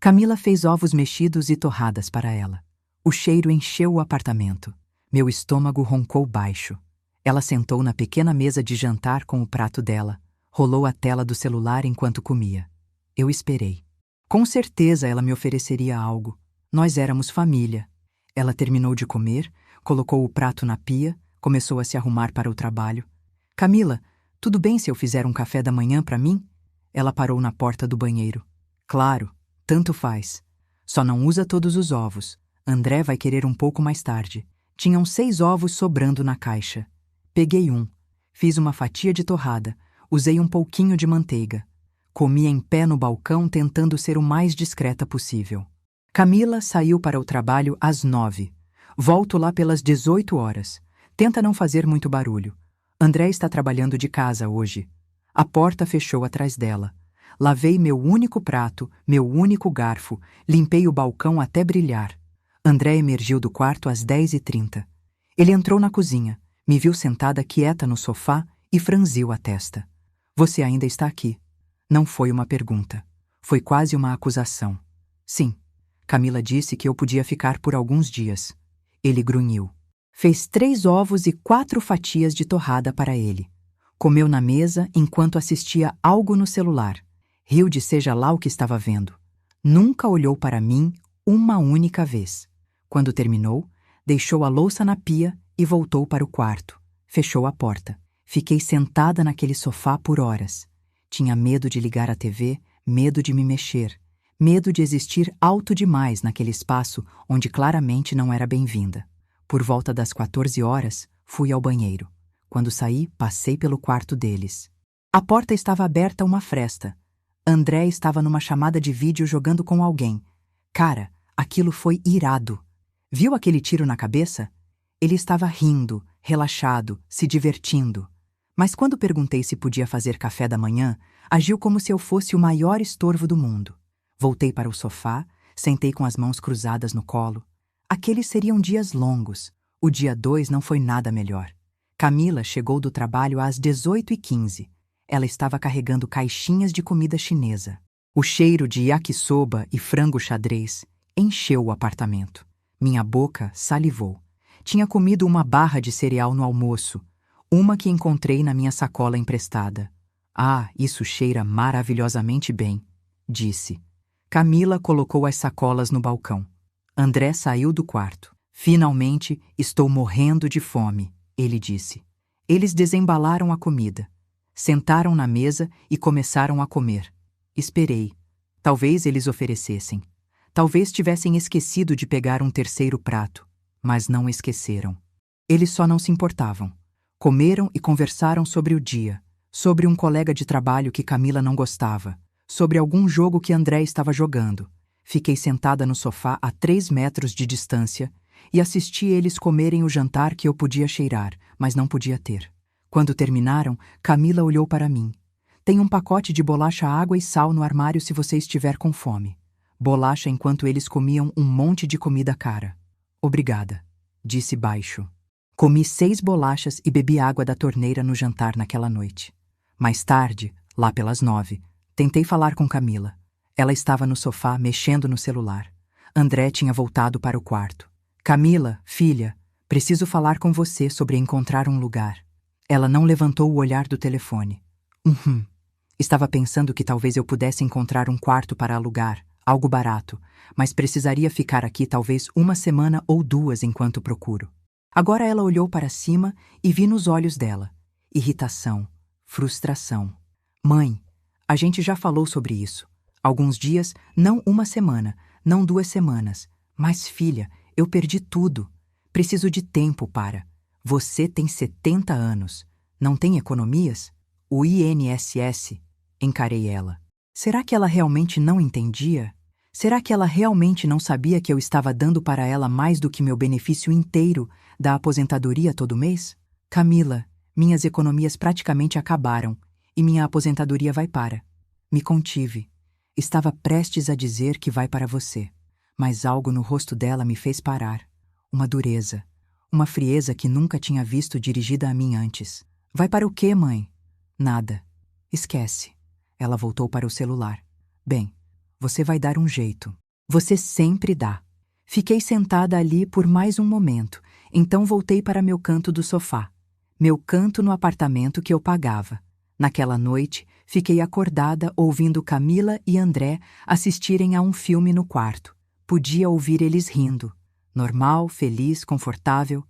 Camila fez ovos mexidos e torradas para ela. O cheiro encheu o apartamento. Meu estômago roncou baixo. Ela sentou na pequena mesa de jantar com o prato dela. Rolou a tela do celular enquanto comia. Eu esperei. Com certeza ela me ofereceria algo. Nós éramos família. Ela terminou de comer, colocou o prato na pia, começou a se arrumar para o trabalho. Camila, tudo bem se eu fizer um café da manhã para mim? Ela parou na porta do banheiro. Claro, tanto faz. Só não usa todos os ovos. André vai querer um pouco mais tarde. Tinham 6 ovos sobrando na caixa. Peguei um. Fiz uma fatia de torrada. Usei um pouquinho de manteiga. Comi em pé no balcão tentando ser o mais discreta possível. Camila saiu para o trabalho às 9. Volto lá pelas 18 horas. Tenta não fazer muito barulho. André está trabalhando de casa hoje. A porta fechou atrás dela. Lavei meu único prato, meu único garfo, limpei o balcão até brilhar. André emergiu do quarto às 10h30. Ele entrou na cozinha, me viu sentada quieta no sofá e franziu a testa. Você ainda está aqui. Não foi uma pergunta. Foi quase uma acusação. Sim. Camila disse que eu podia ficar por alguns dias. Ele grunhiu. Fez 3 ovos e 4 fatias de torrada para ele. Comeu na mesa enquanto assistia algo no celular. Riu de seja lá o que estava vendo. Nunca olhou para mim uma única vez. Quando terminou, deixou a louça na pia e voltou para o quarto. Fechou a porta. Fiquei sentada naquele sofá por horas. Tinha medo de ligar a TV, medo de me mexer, medo de existir alto demais naquele espaço onde claramente não era bem-vinda. Por volta das 14 horas, fui ao banheiro. Quando saí, passei pelo quarto deles. A porta estava aberta a uma fresta. André estava numa chamada de vídeo jogando com alguém. Cara, aquilo foi irado. Viu aquele tiro na cabeça? Ele estava rindo, relaxado, se divertindo. Mas quando perguntei se podia fazer café da manhã, agiu como se eu fosse o maior estorvo do mundo. Voltei para o sofá, sentei com as mãos cruzadas no colo. Aqueles seriam dias longos. O dia 2 não foi nada melhor. Camila chegou do trabalho às 18h15. Ela estava carregando caixinhas de comida chinesa. O cheiro de yakisoba e frango xadrez encheu o apartamento. Minha boca salivou. Tinha comido uma barra de cereal no almoço, uma que encontrei na minha sacola emprestada. Ah, isso cheira maravilhosamente bem, disse. Camila colocou as sacolas no balcão. André saiu do quarto. Finalmente, estou morrendo de fome, ele disse. Eles desembalaram a comida. Sentaram na mesa e começaram a comer. Esperei. Talvez eles oferecessem. Talvez tivessem esquecido de pegar um terceiro prato, mas não esqueceram. Eles só não se importavam. Comeram e conversaram sobre o dia, sobre um colega de trabalho que Camila não gostava, sobre algum jogo que André estava jogando. Fiquei sentada no sofá a 3 metros de distância e assisti eles comerem o jantar que eu podia cheirar, mas não podia ter. Quando terminaram, Camila olhou para mim. Tem um pacote de bolacha, água e sal no armário se você estiver com fome. Bolacha enquanto eles comiam um monte de comida cara. Obrigada, disse baixo. Comi 6 bolachas e bebi água da torneira no jantar naquela noite. Mais tarde, lá pelas 9, tentei falar com Camila. Ela estava no sofá mexendo no celular. André tinha voltado para o quarto. Camila, filha, preciso falar com você sobre encontrar um lugar. Ela não levantou o olhar do telefone. Estava pensando que talvez eu pudesse encontrar um quarto para alugar, algo barato, mas precisaria ficar aqui talvez 1 semana ou 2 enquanto procuro. Agora ela olhou para cima e vi nos olhos dela irritação, frustração. Mãe, a gente já falou sobre isso. Alguns dias, não 1 semana, não 2 semanas. Mas, filha, eu perdi tudo. Preciso de tempo para... Você tem 70 anos. Não tem economias? O INSS? Encarei ela. Será que ela realmente não entendia? Será que ela realmente não sabia que eu estava dando para ela mais do que meu benefício inteiro da aposentadoria todo mês? Camila, minhas economias praticamente acabaram e minha aposentadoria vai para. Me contive. Estava prestes a dizer que vai para você, mas algo no rosto dela me fez parar. Uma dureza, uma frieza que nunca tinha visto dirigida a mim antes. Vai para o quê, mãe? Nada. Esquece. Ela voltou para o celular. Bem, você vai dar um jeito. Você sempre dá. Fiquei sentada ali por mais um momento, então voltei para meu canto do sofá. Meu canto no apartamento que eu pagava. Naquela noite, fiquei acordada ouvindo Camila e André assistirem a um filme no quarto. Podia ouvir eles rindo. Normal, feliz, confortável.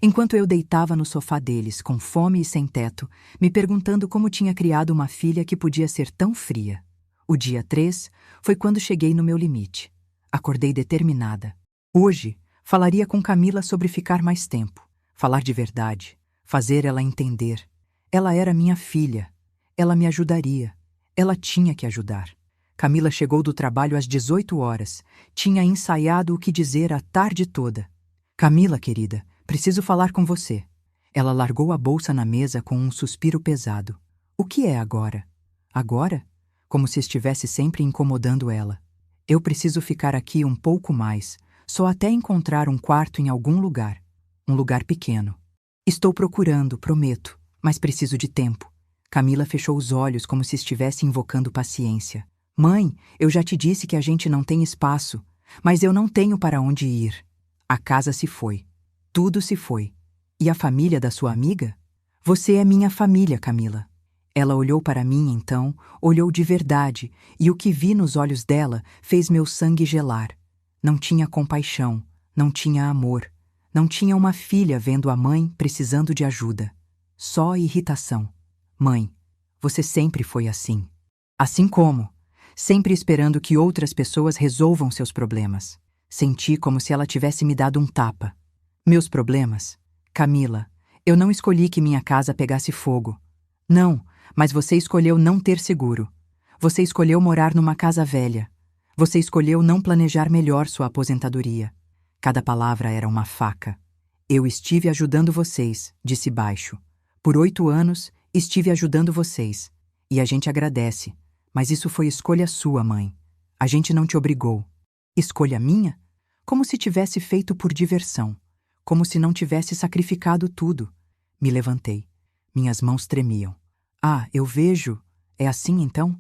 Enquanto eu deitava no sofá deles, com fome e sem teto, me perguntando como tinha criado uma filha que podia ser tão fria. O dia 3 foi quando cheguei no meu limite. Acordei determinada. Hoje, falaria com Camila sobre ficar mais tempo, falar de verdade, fazer ela entender. Ela era minha filha. Ela me ajudaria. Ela tinha que ajudar. Camila chegou do trabalho às 18 horas. Tinha ensaiado o que dizer a tarde toda. Camila, querida, preciso falar com você. Ela largou a bolsa na mesa com um suspiro pesado. O que é agora? Agora? Como se estivesse sempre incomodando ela. Eu preciso ficar aqui um pouco mais, só até encontrar um quarto em algum lugar. Um lugar pequeno. Estou procurando, prometo, mas preciso de tempo. Camila fechou os olhos como se estivesse invocando paciência. Mãe, eu já te disse que a gente não tem espaço, mas eu não tenho para onde ir. A casa se foi. Tudo se foi. E a família da sua amiga? Você é minha família, Camila. Ela olhou para mim então, olhou de verdade, e o que vi nos olhos dela fez meu sangue gelar. Não tinha compaixão, não tinha amor, não tinha uma filha vendo a mãe precisando de ajuda. Só irritação. Mãe, você sempre foi assim. Assim como? Sempre esperando que outras pessoas resolvam seus problemas. Senti como se ela tivesse me dado um tapa. Meus problemas? Camila, eu não escolhi que minha casa pegasse fogo. Não, mas você escolheu não ter seguro. Você escolheu morar numa casa velha. Você escolheu não planejar melhor sua aposentadoria. Cada palavra era uma faca. Eu estive ajudando vocês, disse baixo. Por 8 anos, Estive ajudando vocês. E a gente agradece. Mas isso foi escolha sua, mãe. A gente não te obrigou. Escolha minha? Como se tivesse feito por diversão. Como se não tivesse sacrificado tudo. Me levantei. Minhas mãos tremiam. Ah, eu vejo. É assim então?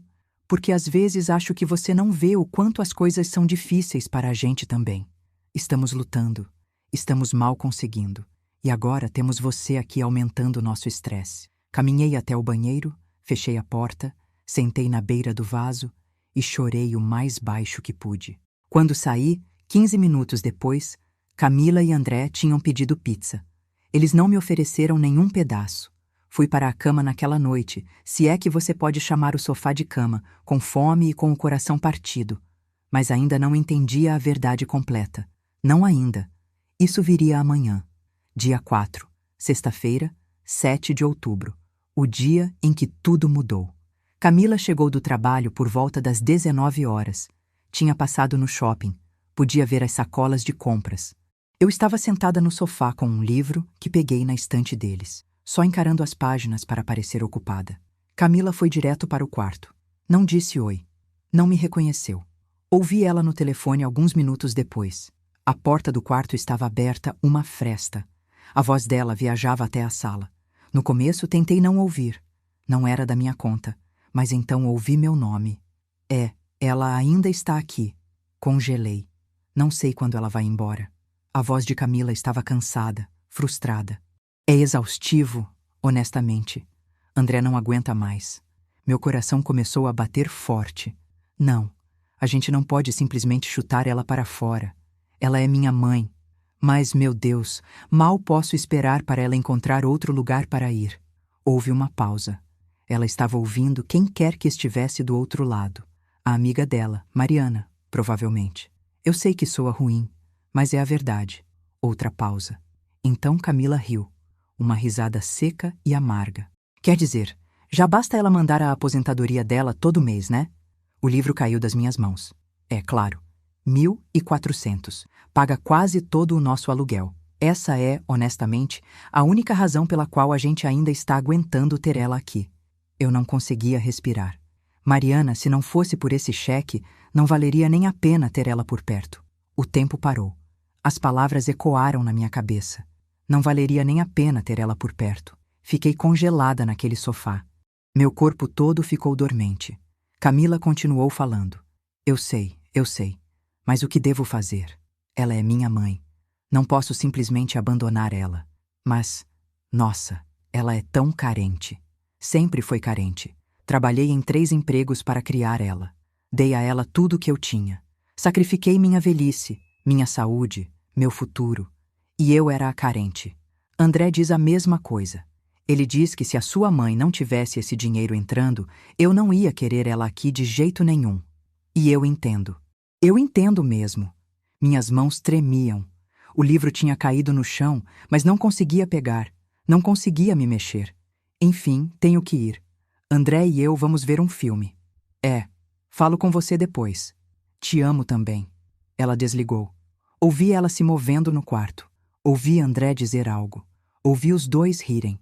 Porque às vezes acho que você não vê o quanto as coisas são difíceis para a gente também. Estamos lutando. Estamos mal conseguindo. E agora temos você aqui aumentando o nosso estresse. Caminhei até o banheiro, fechei a porta, sentei na beira do vaso e chorei o mais baixo que pude. Quando saí, 15 minutos depois, Camila e André tinham pedido pizza. Eles não me ofereceram nenhum pedaço. Fui para a cama naquela noite, se é que você pode chamar o sofá de cama, com fome e com o coração partido. Mas ainda não entendia a verdade completa. Não ainda. Isso viria amanhã. Dia 4, sexta-feira, 7 de outubro. O dia em que tudo mudou. Camila chegou do trabalho por volta das 19 horas. Tinha passado no shopping. Podia ver as sacolas de compras. Eu estava sentada no sofá com um livro que peguei na estante deles, só encarando as páginas para parecer ocupada. Camila foi direto para o quarto. Não disse oi. Não me reconheceu. Ouvi ela no telefone alguns minutos depois. A porta do quarto estava aberta, uma fresta. A voz dela viajava até a sala. No começo tentei não ouvir. Não era da minha conta. Mas então ouvi meu nome. Ela ainda está aqui. Congelei. Não sei quando ela vai embora. A voz de Camila estava cansada, frustrada. É exaustivo, honestamente. André não aguenta mais. Meu coração começou a bater forte. Não, a gente não pode simplesmente chutar ela para fora. Ela é minha mãe. Mas, meu Deus, mal posso esperar para ela encontrar outro lugar para ir. Houve uma pausa. Ela estava ouvindo quem quer que estivesse do outro lado. A amiga dela, Mariana, provavelmente. Eu sei que soa ruim, mas é a verdade. Outra pausa. Então Camila riu. Uma risada seca e amarga. Quer dizer, já basta ela mandar a aposentadoria dela todo mês, né? O livro caiu das minhas mãos. É claro. 1.400. Paga quase todo o nosso aluguel. Essa é, honestamente, a única razão pela qual a gente ainda está aguentando ter ela aqui. Eu não conseguia respirar. Mariana, se não fosse por esse cheque, não valeria nem a pena ter ela por perto. O tempo parou. As palavras ecoaram na minha cabeça. Não valeria nem a pena ter ela por perto. Fiquei congelada naquele sofá. Meu corpo todo ficou dormente. Camila continuou falando. Eu sei. Mas o que devo fazer? Ela é minha mãe. Não posso simplesmente abandonar ela. Mas, nossa, ela é tão carente. Sempre foi carente. Trabalhei em 3 empregos para criar ela. Dei a ela tudo o que eu tinha. Sacrifiquei minha velhice, minha saúde, meu futuro. E eu era a carente. André diz a mesma coisa. Ele diz que se a sua mãe não tivesse esse dinheiro entrando, eu não ia querer ela aqui de jeito nenhum. E eu entendo. Eu entendo mesmo. Minhas mãos tremiam. O livro tinha caído no chão, mas não conseguia pegar. Não conseguia me mexer. Enfim, tenho que ir. André e eu vamos ver um filme. Falo com você depois. Te amo também. Ela desligou. Ouvi ela se movendo no quarto. Ouvi André dizer algo. Ouvi os dois rirem.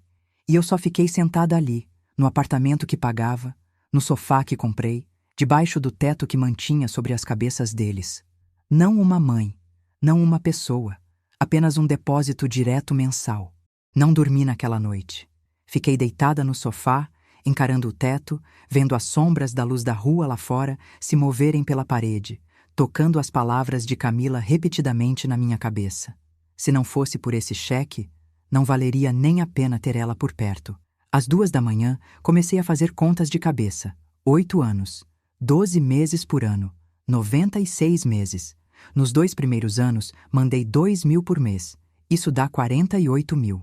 E eu só fiquei sentada ali, no apartamento que pagava, no sofá que comprei, debaixo do teto que mantinha sobre as cabeças deles. Não uma mãe, não uma pessoa, apenas um depósito direto mensal. Não dormi naquela noite. Fiquei deitada no sofá, encarando o teto, vendo as sombras da luz da rua lá fora se moverem pela parede, tocando as palavras de Camila repetidamente na minha cabeça. Se não fosse por esse cheque, não valeria nem a pena ter ela por perto. Às 2 da manhã, comecei a fazer contas de cabeça. 8 anos, 12 meses por ano, 96 meses. Nos 2 primeiros anos, mandei 2.000 por mês. Isso dá 48.000.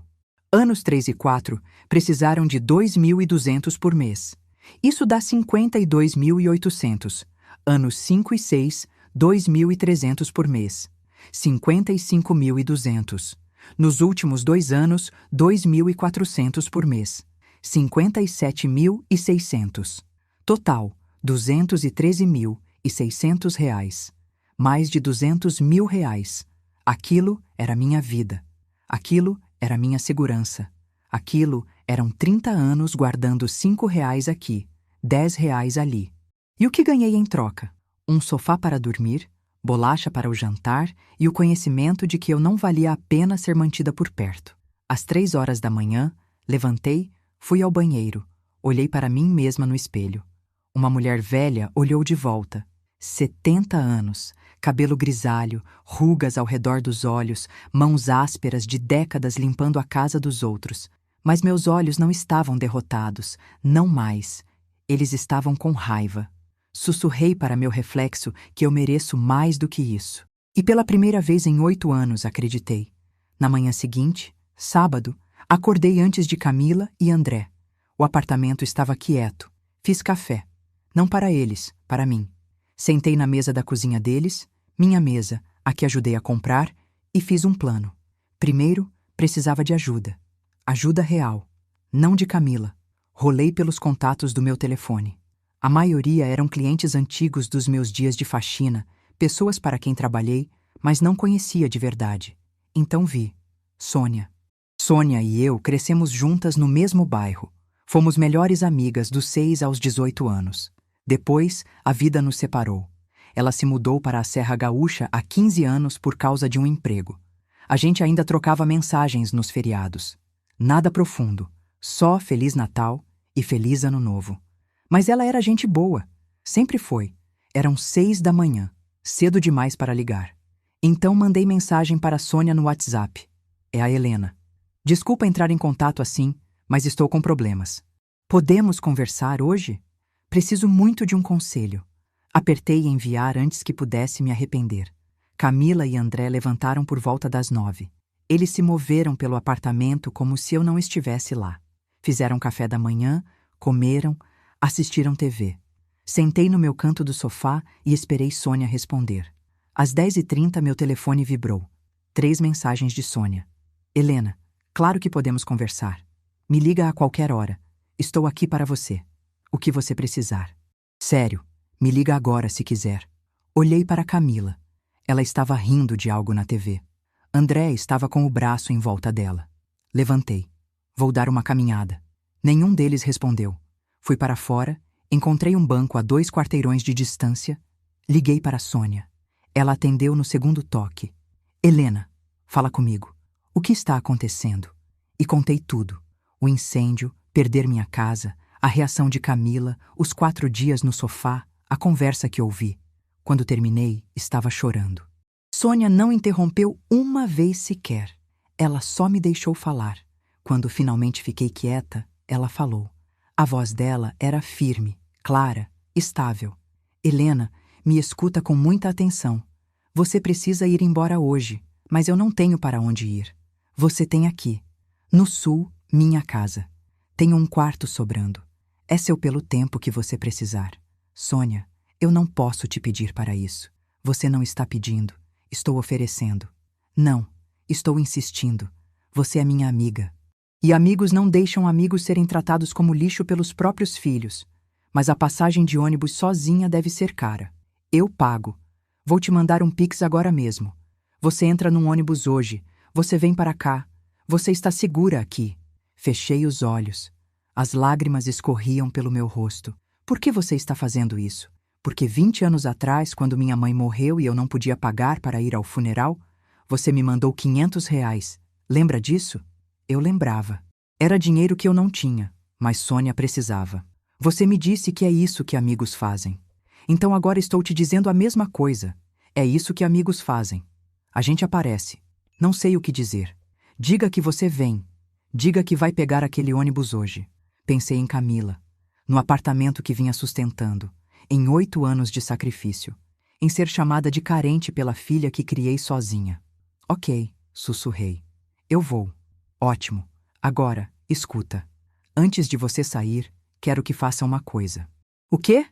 Anos 3 e 4 precisaram de 2.200 por mês. Isso dá 52.800. Anos 5 e 6, 2.300 por mês. 55.200. Nos últimos 2 anos, 2.400 por mês. 57.600. Total, R$ 213.600. Mais de R$ 200.000. Aquilo era minha vida. Aquilo era minha segurança. Aquilo Eram 30 anos guardando R$ 5 aqui, R$ 10 ali. E o que ganhei em troca? Um sofá para dormir, bolacha para o jantar e o conhecimento de que eu não valia a pena ser mantida por perto. Às 3 horas da manhã, levantei, fui ao banheiro, olhei para mim mesma no espelho. Uma mulher velha olhou de volta. 70 anos, cabelo grisalho, rugas ao redor dos olhos, mãos ásperas de décadas limpando a casa dos outros. Mas meus olhos não estavam derrotados, não mais. Eles estavam com raiva. Sussurrei para meu reflexo que eu mereço mais do que isso. E pela primeira vez em 8 anos acreditei. Na manhã seguinte, sábado, acordei antes de Camila e André. O apartamento estava quieto. Fiz café. Não para eles, para mim. Sentei na mesa da cozinha deles, minha mesa, a que ajudei a comprar, e fiz um plano. Primeiro, precisava de ajuda. Ajuda real. Não de Camila. Rolei pelos contatos do meu telefone. A maioria eram clientes antigos dos meus dias de faxina, pessoas para quem trabalhei, mas não conhecia de verdade. Então vi. Sônia. Sônia e eu crescemos juntas no mesmo bairro. Fomos melhores amigas dos 6 aos 18 anos. Depois, a vida nos separou. Ela se mudou para a Serra Gaúcha há 15 anos por causa de um emprego. A gente ainda trocava mensagens nos feriados. Nada profundo, só Feliz Natal e Feliz Ano Novo. Mas ela era gente boa. Sempre foi. Eram 6 da manhã, cedo demais para ligar. Então mandei mensagem para Sônia no WhatsApp. É a Helena. Desculpa entrar em contato assim, mas estou com problemas. Podemos conversar hoje? Preciso muito de um conselho. Apertei enviar antes que pudesse me arrepender. Camila e André levantaram por volta das 9. Eles se moveram pelo apartamento como se eu não estivesse lá. Fizeram café da manhã, comeram, assistiram TV. Sentei no meu canto do sofá e esperei Sônia responder. Às 10h30 meu telefone vibrou. 3 mensagens de Sônia. Helena, claro que podemos conversar. Me liga a qualquer hora. Estou aqui para você. O que você precisar. Sério, me liga agora se quiser. Olhei para Camila. Ela estava rindo de algo na TV. André estava com o braço em volta dela. Levantei. Vou dar uma caminhada. Nenhum deles respondeu. Fui para fora, encontrei um banco a 2 quarteirões de distância. Liguei para Sônia. Ela atendeu no segundo toque. Helena, fala comigo. O que está acontecendo? E contei tudo. O incêndio, perder minha casa, a reação de Camila, os 4 dias no sofá, a conversa que ouvi. Quando terminei, estava chorando. Sônia não interrompeu uma vez sequer. Ela só me deixou falar. Quando finalmente fiquei quieta, ela falou. A voz dela era firme, clara, estável. Helena, me escuta com muita atenção. Você precisa ir embora hoje, mas eu não tenho para onde ir. Você tem aqui, no sul, minha casa. Tenho um quarto sobrando. É seu pelo tempo que você precisar. Sônia, eu não posso te pedir para isso. Você não está pedindo. Estou oferecendo. Não, estou insistindo. Você é minha amiga. E amigos não deixam amigos serem tratados como lixo pelos próprios filhos. Mas a passagem de ônibus sozinha deve ser cara. Eu pago. Vou te mandar um Pix agora mesmo. Você entra num ônibus hoje. Você vem para cá. Você está segura aqui. Fechei os olhos. As lágrimas escorriam pelo meu rosto. Por que você está fazendo isso? Porque 20 anos atrás, quando minha mãe morreu e eu não podia pagar para ir ao funeral, você me mandou R$ 500. Lembra disso? Eu lembrava. Era dinheiro que eu não tinha, mas Sônia precisava. Você me disse que é isso que amigos fazem. Então agora estou te dizendo a mesma coisa. É isso que amigos fazem. A gente aparece. Não sei o que dizer. Diga que você vem. Diga que vai pegar aquele ônibus hoje. Pensei em Camila, no apartamento que vinha sustentando, em 8 anos de sacrifício, em ser chamada de carente pela filha que criei sozinha. Ok, sussurrei. Eu vou. Ótimo. Agora, escuta. Antes de você sair, quero que faça uma coisa. O quê?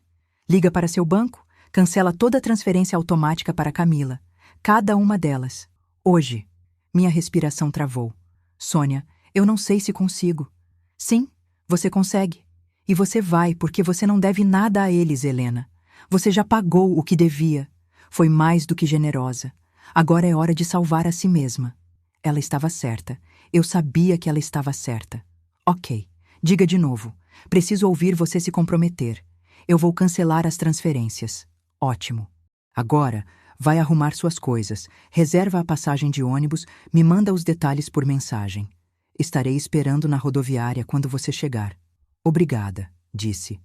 Liga para seu banco, cancela toda a transferência automática para Camila. Cada uma delas. Hoje. Minha respiração travou. Sônia, eu não sei se consigo. Sim, você consegue. E você vai porque você não deve nada a eles, Helena. Você já pagou o que devia. Foi mais do que generosa. Agora é hora de salvar a si mesma. Ela estava certa. Eu sabia que ela estava certa. Ok. Diga de novo. Preciso ouvir você se comprometer. Eu vou cancelar as transferências. Ótimo. Agora, vai arrumar suas coisas, reserva a passagem de ônibus, me manda os detalhes por mensagem. Estarei esperando na rodoviária quando você chegar. Obrigada, disse.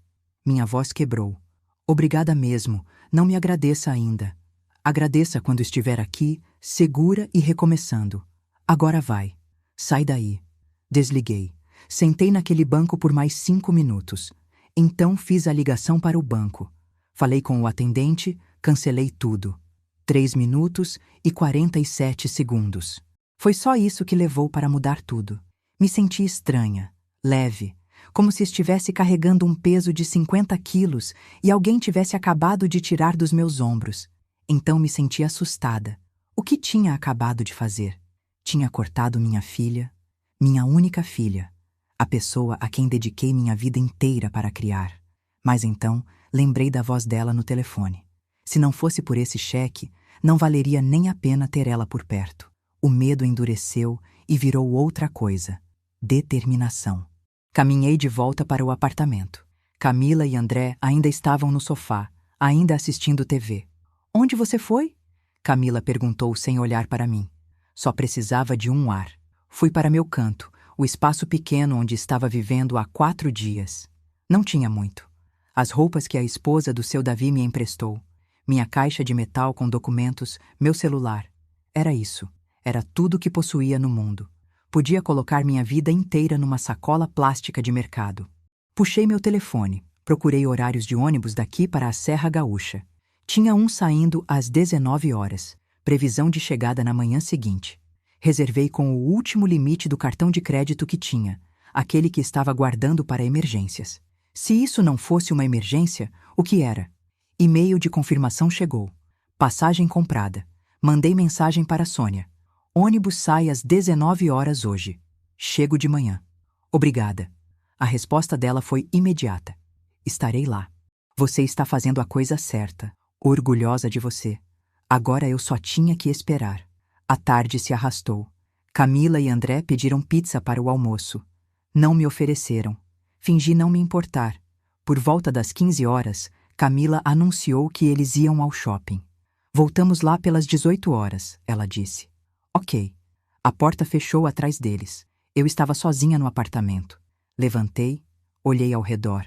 Minha voz quebrou. Obrigada mesmo. Não me agradeça ainda. Agradeça quando estiver aqui, segura e recomeçando. Agora vai. Sai daí. Desliguei. Sentei naquele banco por mais 5 minutos. Então fiz a ligação para o banco. Falei com o atendente, cancelei tudo. 3 minutos e 47 segundos. Foi só isso que levou para mudar tudo. Me senti estranha, leve, como se estivesse carregando um peso de 50 quilos e alguém tivesse acabado de tirar dos meus ombros. Então me senti assustada. O que tinha acabado de fazer? Tinha cortado minha filha, minha única filha, a pessoa a quem dediquei minha vida inteira para criar. Mas então, lembrei da voz dela no telefone. Se não fosse por esse cheque, não valeria nem a pena ter ela por perto. O medo endureceu e virou outra coisa: determinação. Caminhei de volta para o apartamento. Camila e André ainda estavam no sofá, ainda assistindo TV. Onde você foi? Camila perguntou sem olhar para mim. Só precisava de um ar. Fui para meu canto, o espaço pequeno onde estava vivendo há 4 dias. Não tinha muito. As roupas que a esposa do seu Davi me emprestou, minha caixa de metal com documentos, meu celular. Era isso. Era tudo que possuía no mundo. Podia colocar minha vida inteira numa sacola plástica de mercado. Puxei meu telefone, procurei horários de ônibus daqui para a Serra Gaúcha. Tinha um saindo às 19 horas, previsão de chegada na manhã seguinte. Reservei com o último limite do cartão de crédito que tinha, aquele que estava guardando para emergências. Se isso não fosse uma emergência, o que era? E-mail de confirmação chegou. Passagem comprada. Mandei mensagem para Sônia. Ônibus sai às 19 horas hoje. Chego de manhã. Obrigada. A resposta dela foi imediata. Estarei lá. Você está fazendo a coisa certa. Orgulhosa de você. Agora eu só tinha que esperar. A tarde se arrastou. Camila e André pediram pizza para o almoço. Não me ofereceram. Fingi não me importar. Por volta das 15 horas, Camila anunciou que eles iam ao shopping. Voltamos lá pelas 18 horas, ela disse. Ok. A porta fechou atrás deles. Eu estava sozinha no apartamento. Levantei, olhei ao redor.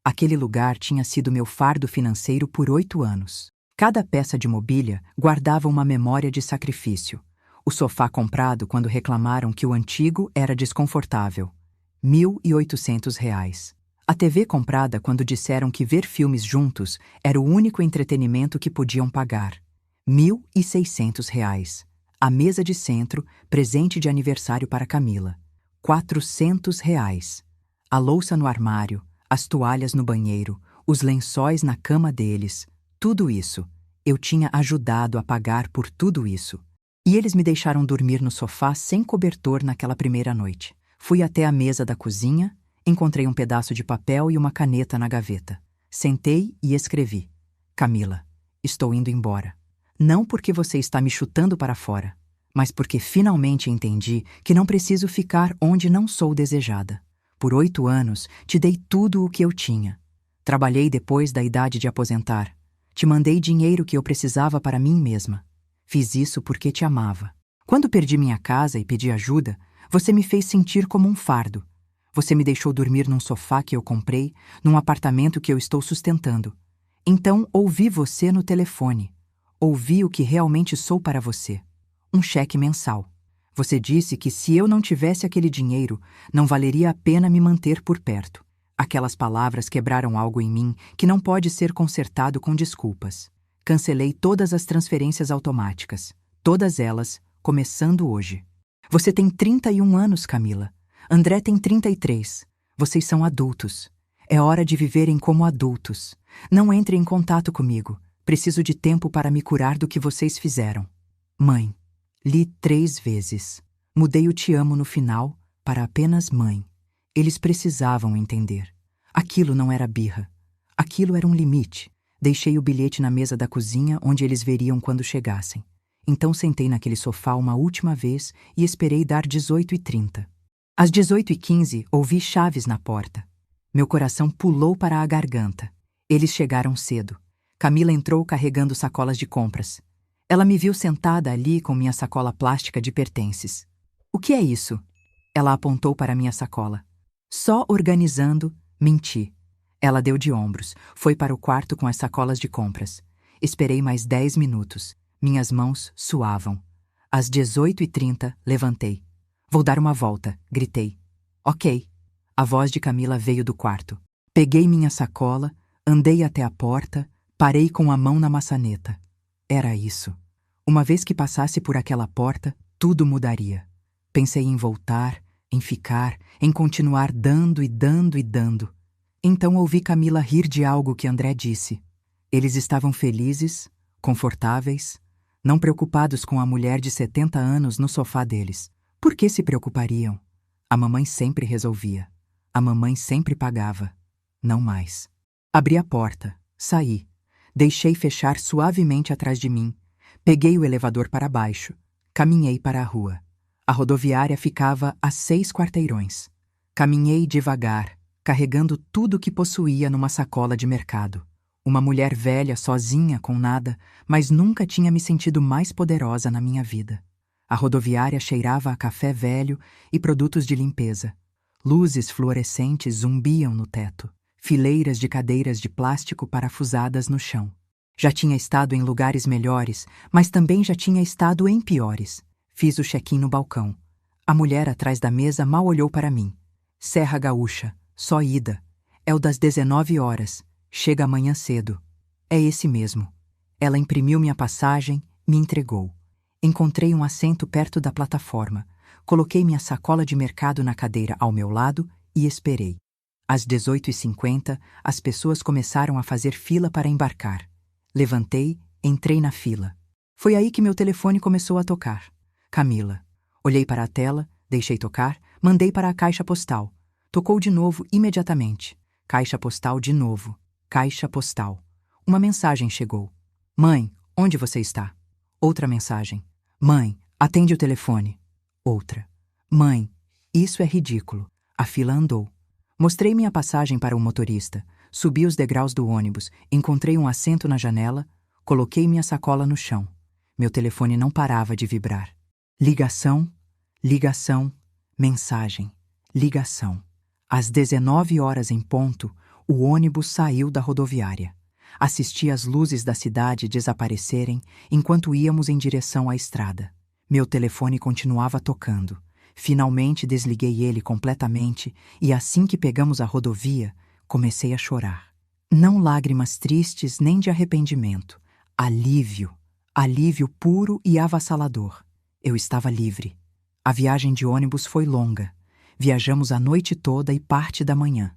Aquele lugar tinha sido meu fardo financeiro por 8 anos. Cada peça de mobília guardava uma memória de sacrifício. O sofá comprado quando reclamaram que o antigo era desconfortável. R$ 1.800. A TV comprada quando disseram que ver filmes juntos era o único entretenimento que podiam pagar. R$ 1.600. A mesa de centro, presente de aniversário para Camila. R$ 400. A louça no armário, as toalhas no banheiro, os lençóis na cama deles. Tudo isso. Eu tinha ajudado a pagar por tudo isso. E eles me deixaram dormir no sofá sem cobertor naquela primeira noite. Fui até a mesa da cozinha, encontrei um pedaço de papel e uma caneta na gaveta. Sentei e escrevi. Camila, estou indo embora. Não porque você está me chutando para fora, mas porque finalmente entendi que não preciso ficar onde não sou desejada. Por 8 anos, te dei tudo o que eu tinha. Trabalhei depois da idade de aposentar. Te mandei dinheiro que eu precisava para mim mesma. Fiz isso porque te amava. Quando perdi minha casa e pedi ajuda, você me fez sentir como um fardo. Você me deixou dormir num sofá que eu comprei, num apartamento que eu estou sustentando. Então, ouvi você no telefone. Ouvi o que realmente sou para você. Um cheque mensal. Você disse que se eu não tivesse aquele dinheiro, não valeria a pena me manter por perto. Aquelas palavras quebraram algo em mim que não pode ser consertado com desculpas. Cancelei todas as transferências automáticas. Todas elas, começando hoje. Você tem 31 anos, Camila. André tem 33. Vocês são adultos. É hora de viverem como adultos. Não entre em contato comigo. Preciso de tempo para me curar do que vocês fizeram. Mãe. Li 3 vezes. Mudei o te amo no final para apenas mãe. Eles precisavam entender. Aquilo não era birra. Aquilo era um limite. Deixei o bilhete na mesa da cozinha onde eles veriam quando chegassem. Então sentei naquele sofá uma última vez e esperei dar 18h30. Às 18h15, ouvi chaves na porta. Meu coração pulou para a garganta. Eles chegaram cedo. Camila entrou carregando sacolas de compras. Ela me viu sentada ali com minha sacola plástica de pertences. O que é isso? Ela apontou para minha sacola. Só organizando, menti. Ela deu de ombros, foi para o quarto com as sacolas de compras. Esperei mais 10 minutos. Minhas mãos suavam. Às 18h30, levantei. Vou dar uma volta, gritei. Ok. A voz de Camila veio do quarto. Peguei minha sacola, andei até a porta, parei com a mão na maçaneta. Era isso. Uma vez que passasse por aquela porta, tudo mudaria. Pensei em voltar, em ficar, em continuar dando e dando e dando. Então ouvi Camila rir de algo que André disse. Eles estavam felizes, confortáveis, não preocupados com a mulher de 70 anos no sofá deles. Por que se preocupariam? A mamãe sempre resolvia. A mamãe sempre pagava. Não mais. Abri a porta, saí. Deixei fechar suavemente atrás de mim. Peguei o elevador para baixo. Caminhei para a rua. A rodoviária ficava a 6 quarteirões. Caminhei devagar, carregando tudo que possuía numa sacola de mercado. Uma mulher velha, sozinha, com nada, mas nunca tinha me sentido mais poderosa na minha vida. A rodoviária cheirava a café velho e produtos de limpeza. Luzes fluorescentes zumbiam no teto. Fileiras de cadeiras de plástico parafusadas no chão. Já tinha estado em lugares melhores, mas também já tinha estado em piores. Fiz o check-in no balcão. A mulher atrás da mesa mal olhou para mim. Serra Gaúcha, só ida. É o das 19 horas. Chega amanhã cedo. É esse mesmo. Ela imprimiu minha passagem, me entregou. Encontrei um assento perto da plataforma. Coloquei minha sacola de mercado na cadeira ao meu lado e esperei. Às 18h50, as pessoas começaram a fazer fila para embarcar. Levantei, entrei na fila. Foi aí que meu telefone começou a tocar. Camila. Olhei para a tela, deixei tocar, mandei para a caixa postal. Tocou de novo imediatamente. Caixa postal de novo. Caixa postal. Uma mensagem chegou. Mãe, onde você está? Outra mensagem. Mãe, atende o telefone. Outra. Mãe, isso é ridículo. A fila andou. Mostrei minha passagem para o motorista. Subi os degraus do ônibus, encontrei um assento na janela, coloquei minha sacola no chão. Meu telefone não parava de vibrar. Ligação, ligação, mensagem, ligação. Às 19 horas em ponto, o ônibus saiu da rodoviária. Assisti as luzes da cidade desaparecerem enquanto íamos em direção à estrada. Meu telefone continuava tocando. Finalmente desliguei ele completamente e assim que pegamos a rodovia, comecei a chorar. Não lágrimas tristes nem de arrependimento. Alívio. Alívio puro e avassalador. Eu estava livre. A viagem de ônibus foi longa. Viajamos a noite toda e parte da manhã.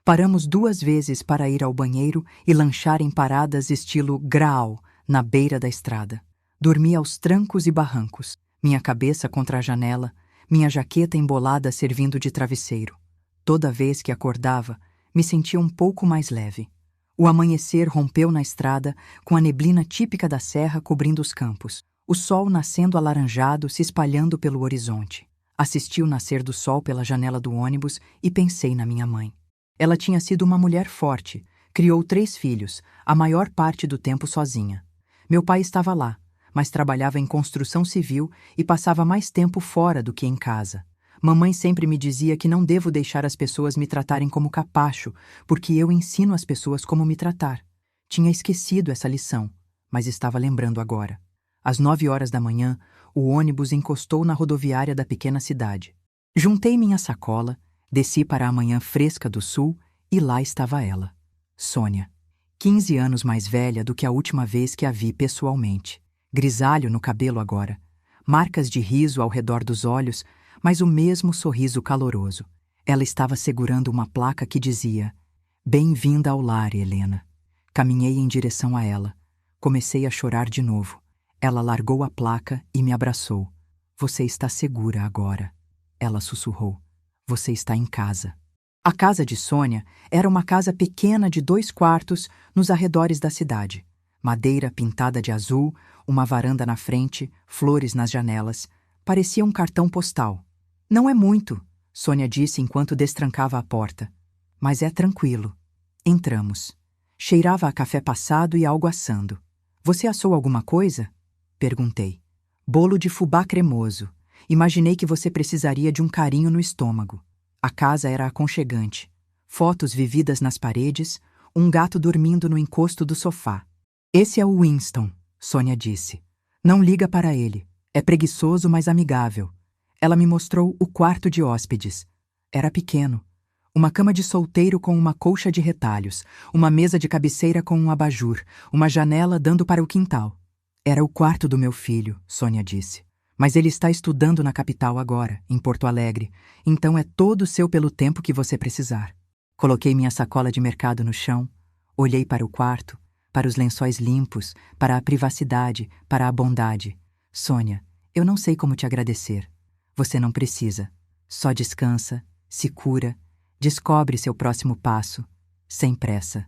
Paramos 2 vezes para ir ao banheiro e lanchar em paradas estilo Graal, na beira da estrada. Dormi aos trancos e barrancos, minha cabeça contra a janela, minha jaqueta embolada servindo de travesseiro. Toda vez que acordava, me sentia um pouco mais leve. O amanhecer rompeu na estrada, com a neblina típica da serra cobrindo os campos. O sol nascendo alaranjado se espalhando pelo horizonte. Assisti o nascer do sol pela janela do ônibus e pensei na minha mãe. Ela tinha sido uma mulher forte, criou 3 filhos, a maior parte do tempo sozinha. Meu pai estava lá, mas trabalhava em construção civil e passava mais tempo fora do que em casa. Mamãe sempre me dizia que não devo deixar as pessoas me tratarem como capacho, porque eu ensino as pessoas como me tratar. Tinha esquecido essa lição, mas estava lembrando agora. Às 9 horas da manhã, o ônibus encostou na rodoviária da pequena cidade. Juntei minha sacola, desci para a manhã fresca do sul e lá estava ela, Sônia. 15 anos mais velha do que a última vez que a vi pessoalmente. Grisalho no cabelo agora, marcas de riso ao redor dos olhos, mas o mesmo sorriso caloroso. Ela estava segurando uma placa que dizia: Bem-vinda ao lar, Helena. Caminhei em direção a ela. Comecei a chorar de novo. Ela largou a placa e me abraçou. Você está segura agora. Ela sussurrou. Você está em casa. A casa de Sônia era uma casa pequena de 2 quartos nos arredores da cidade. Madeira pintada de azul, uma varanda na frente, flores nas janelas. Parecia um cartão postal. Não é muito, Sônia disse enquanto destrancava a porta. Mas é tranquilo. Entramos. Cheirava a café passado e algo assando. Você assou alguma coisa? Perguntei. Bolo de fubá cremoso. Imaginei que você precisaria de um carinho no estômago. A casa era aconchegante. Fotos vividas nas paredes, um gato dormindo no encosto do sofá. Esse é o Winston, Sônia disse. Não liga para ele. É preguiçoso, mas amigável. Ela me mostrou o quarto de hóspedes. Era pequeno. Uma cama de solteiro com uma colcha de retalhos, uma mesa de cabeceira com um abajur, uma janela dando para o quintal. Era o quarto do meu filho, Sônia disse. Mas ele está estudando na capital agora, em Porto Alegre, então é todo seu pelo tempo que você precisar. Coloquei minha sacola de mercado no chão, olhei para o quarto, para os lençóis limpos, para a privacidade, para a bondade. Sônia, eu não sei como te agradecer. Você não precisa. Só descansa, se cura, descobre seu próximo passo, sem pressa.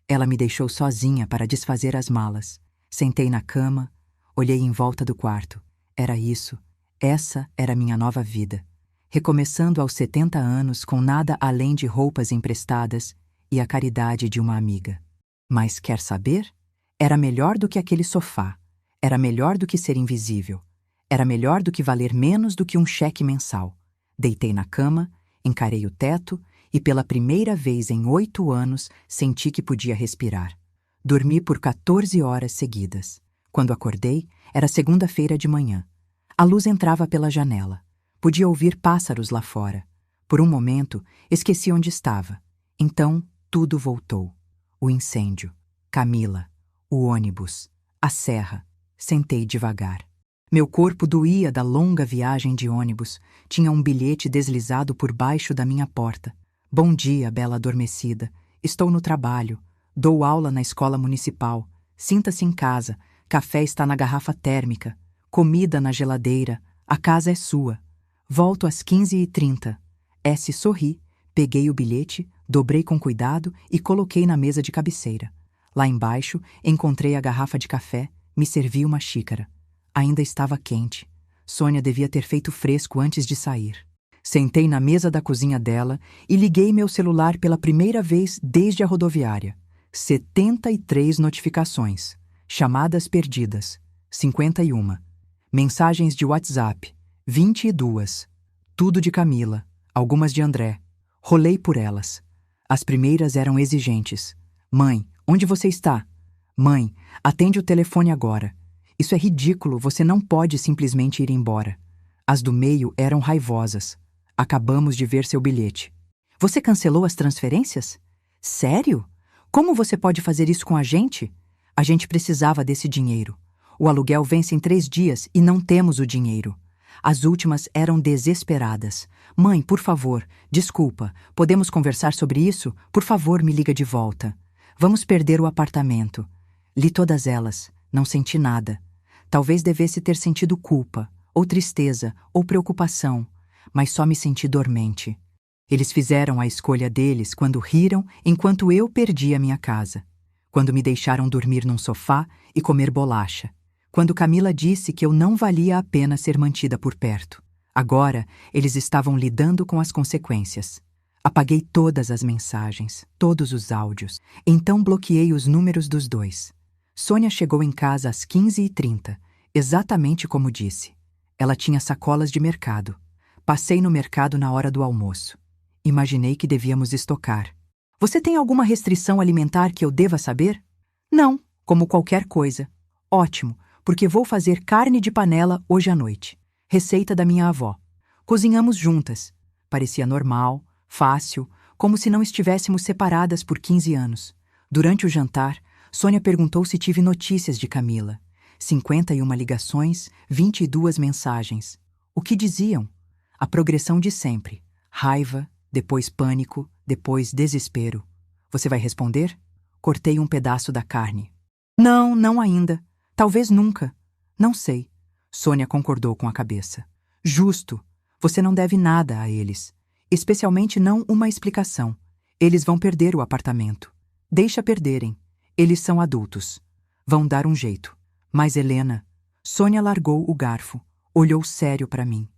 Ela me deixou sozinha para desfazer as malas. Sentei na cama, olhei em volta do quarto. Era isso. Essa era minha nova vida. Recomeçando aos 70 anos com nada além de roupas emprestadas e a caridade de uma amiga. Mas quer saber? Era melhor do que aquele sofá. Era melhor do que ser invisível. Era melhor do que valer menos do que um cheque mensal. Deitei na cama, encarei o teto e pela primeira vez em 8 anos senti que podia respirar. Dormi por 14 horas seguidas. Quando acordei, era segunda-feira de manhã. A luz entrava pela janela. Podia ouvir pássaros lá fora. Por um momento, esqueci onde estava. Então, tudo voltou. O incêndio, Camila, o ônibus, a serra. Sentei devagar. Meu corpo doía da longa viagem de ônibus. Tinha um bilhete deslizado por baixo da minha porta. Bom dia, bela adormecida. Estou no trabalho. Dou aula na escola municipal. Sinta-se em casa. Café está na garrafa térmica. Comida na geladeira. A casa é sua. Volto às 15h30. S sorri. Peguei o bilhete, dobrei com cuidado e coloquei na mesa de cabeceira. Lá embaixo, encontrei a garrafa de café, me servi uma xícara. Ainda estava quente. Sônia devia ter feito fresco antes de sair. Sentei na mesa da cozinha dela e liguei meu celular pela primeira vez desde a rodoviária. 73 notificações. Chamadas perdidas. 51. Mensagens de WhatsApp. 22. Tudo de Camila. Algumas de André. Rolei por elas. As primeiras eram exigentes. Mãe, onde você está? Mãe, atende o telefone agora. Isso é ridículo, você não pode simplesmente ir embora. As do meio eram raivosas. Acabamos de ver seu bilhete. Você cancelou as transferências? Sério? Como você pode fazer isso com a gente? A gente precisava desse dinheiro. O aluguel vence em 3 dias e não temos o dinheiro. As últimas eram desesperadas. Mãe, por favor, desculpa, podemos conversar sobre isso? Por favor, me liga de volta. Vamos perder o apartamento. Li todas elas, não senti nada. Talvez devesse ter sentido culpa, ou tristeza, ou preocupação, mas só me senti dormente. Eles fizeram a escolha deles quando riram enquanto eu perdi a minha casa. Quando me deixaram dormir num sofá e comer bolacha. Quando Camila disse que eu não valia a pena ser mantida por perto. Agora, eles estavam lidando com as consequências. Apaguei todas as mensagens, todos os áudios. Então bloqueei os números dos dois. Sônia chegou em casa às 15h30, exatamente como disse. Ela tinha sacolas de mercado. Passei no mercado na hora do almoço. Imaginei que devíamos estocar. Você tem alguma restrição alimentar que eu deva saber? Não, como qualquer coisa. Ótimo, porque vou fazer carne de panela hoje à noite. Receita da minha avó. Cozinhamos juntas. Parecia normal, fácil, como se não estivéssemos separadas por 15 anos. Durante o jantar, Sônia perguntou se tive notícias de Camila. 51 ligações, 22 mensagens. O que diziam? A progressão de sempre. Raiva, depois pânico, depois desespero. Você vai responder? Cortei um pedaço da carne. Não, não ainda. Talvez nunca. Não sei. Sônia concordou com a cabeça. Justo. Você não deve nada a eles. Especialmente não uma explicação. Eles vão perder o apartamento. Deixa perderem. Eles são adultos. Vão dar um jeito. Mas Helena... Sônia largou o garfo. Olhou sério para mim.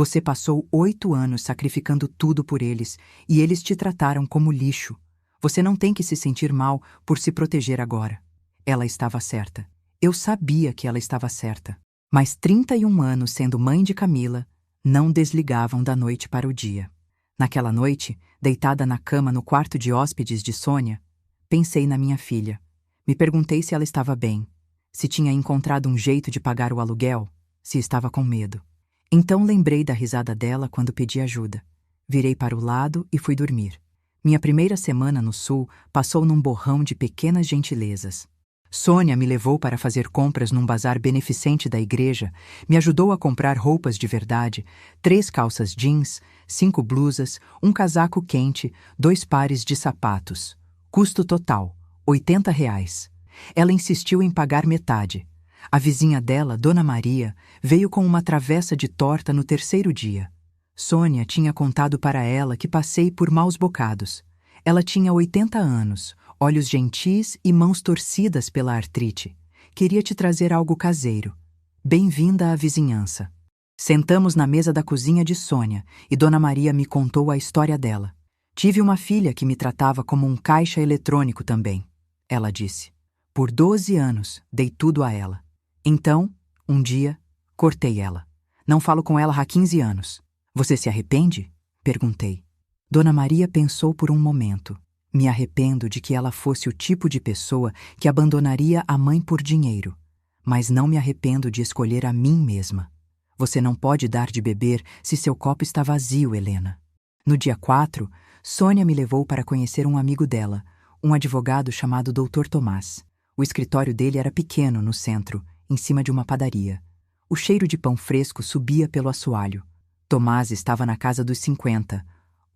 Você passou 8 anos sacrificando tudo por eles e eles te trataram como lixo. Você não tem que se sentir mal por se proteger agora. Ela estava certa. Eu sabia que ela estava certa. Mas 31 anos sendo mãe de Camila não desligavam da noite para o dia. Naquela noite, deitada na cama no quarto de hóspedes de Sônia, pensei na minha filha. Me perguntei se ela estava bem, se tinha encontrado um jeito de pagar o aluguel, se estava com medo. Então lembrei da risada dela quando pedi ajuda. Virei para o lado e fui dormir. Minha primeira semana no Sul passou num borrão de pequenas gentilezas. Sônia me levou para fazer compras num bazar beneficente da igreja, me ajudou a comprar roupas de verdade, 3 calças jeans, 5 blusas, um casaco quente, 2 pares de sapatos. Custo total, R$ 80. Ela insistiu em pagar metade. A vizinha dela, Dona Maria, veio com uma travessa de torta no 3º dia. Sônia tinha contado para ela que passei por maus bocados. Ela tinha 80 anos, olhos gentis e mãos torcidas pela artrite. Queria te trazer algo caseiro. Bem-vinda à vizinhança. Sentamos na mesa da cozinha de Sônia e Dona Maria me contou a história dela. Tive uma filha que me tratava como um caixa eletrônico também, ela disse. Por 12 anos, dei tudo a ela. Então, um dia, cortei ela. Não falo com ela há 15 anos. Você se arrepende? Perguntei. Dona Maria pensou por um momento. Me arrependo de que ela fosse o tipo de pessoa que abandonaria a mãe por dinheiro. Mas não me arrependo de escolher a mim mesma. Você não pode dar de beber se seu copo está vazio, Helena. No dia 4, Sônia me levou para conhecer um amigo dela, um advogado chamado Dr. Tomás. O escritório dele era pequeno, no centro, em cima de uma padaria. O cheiro de pão fresco subia pelo assoalho. Tomás estava na casa dos 50,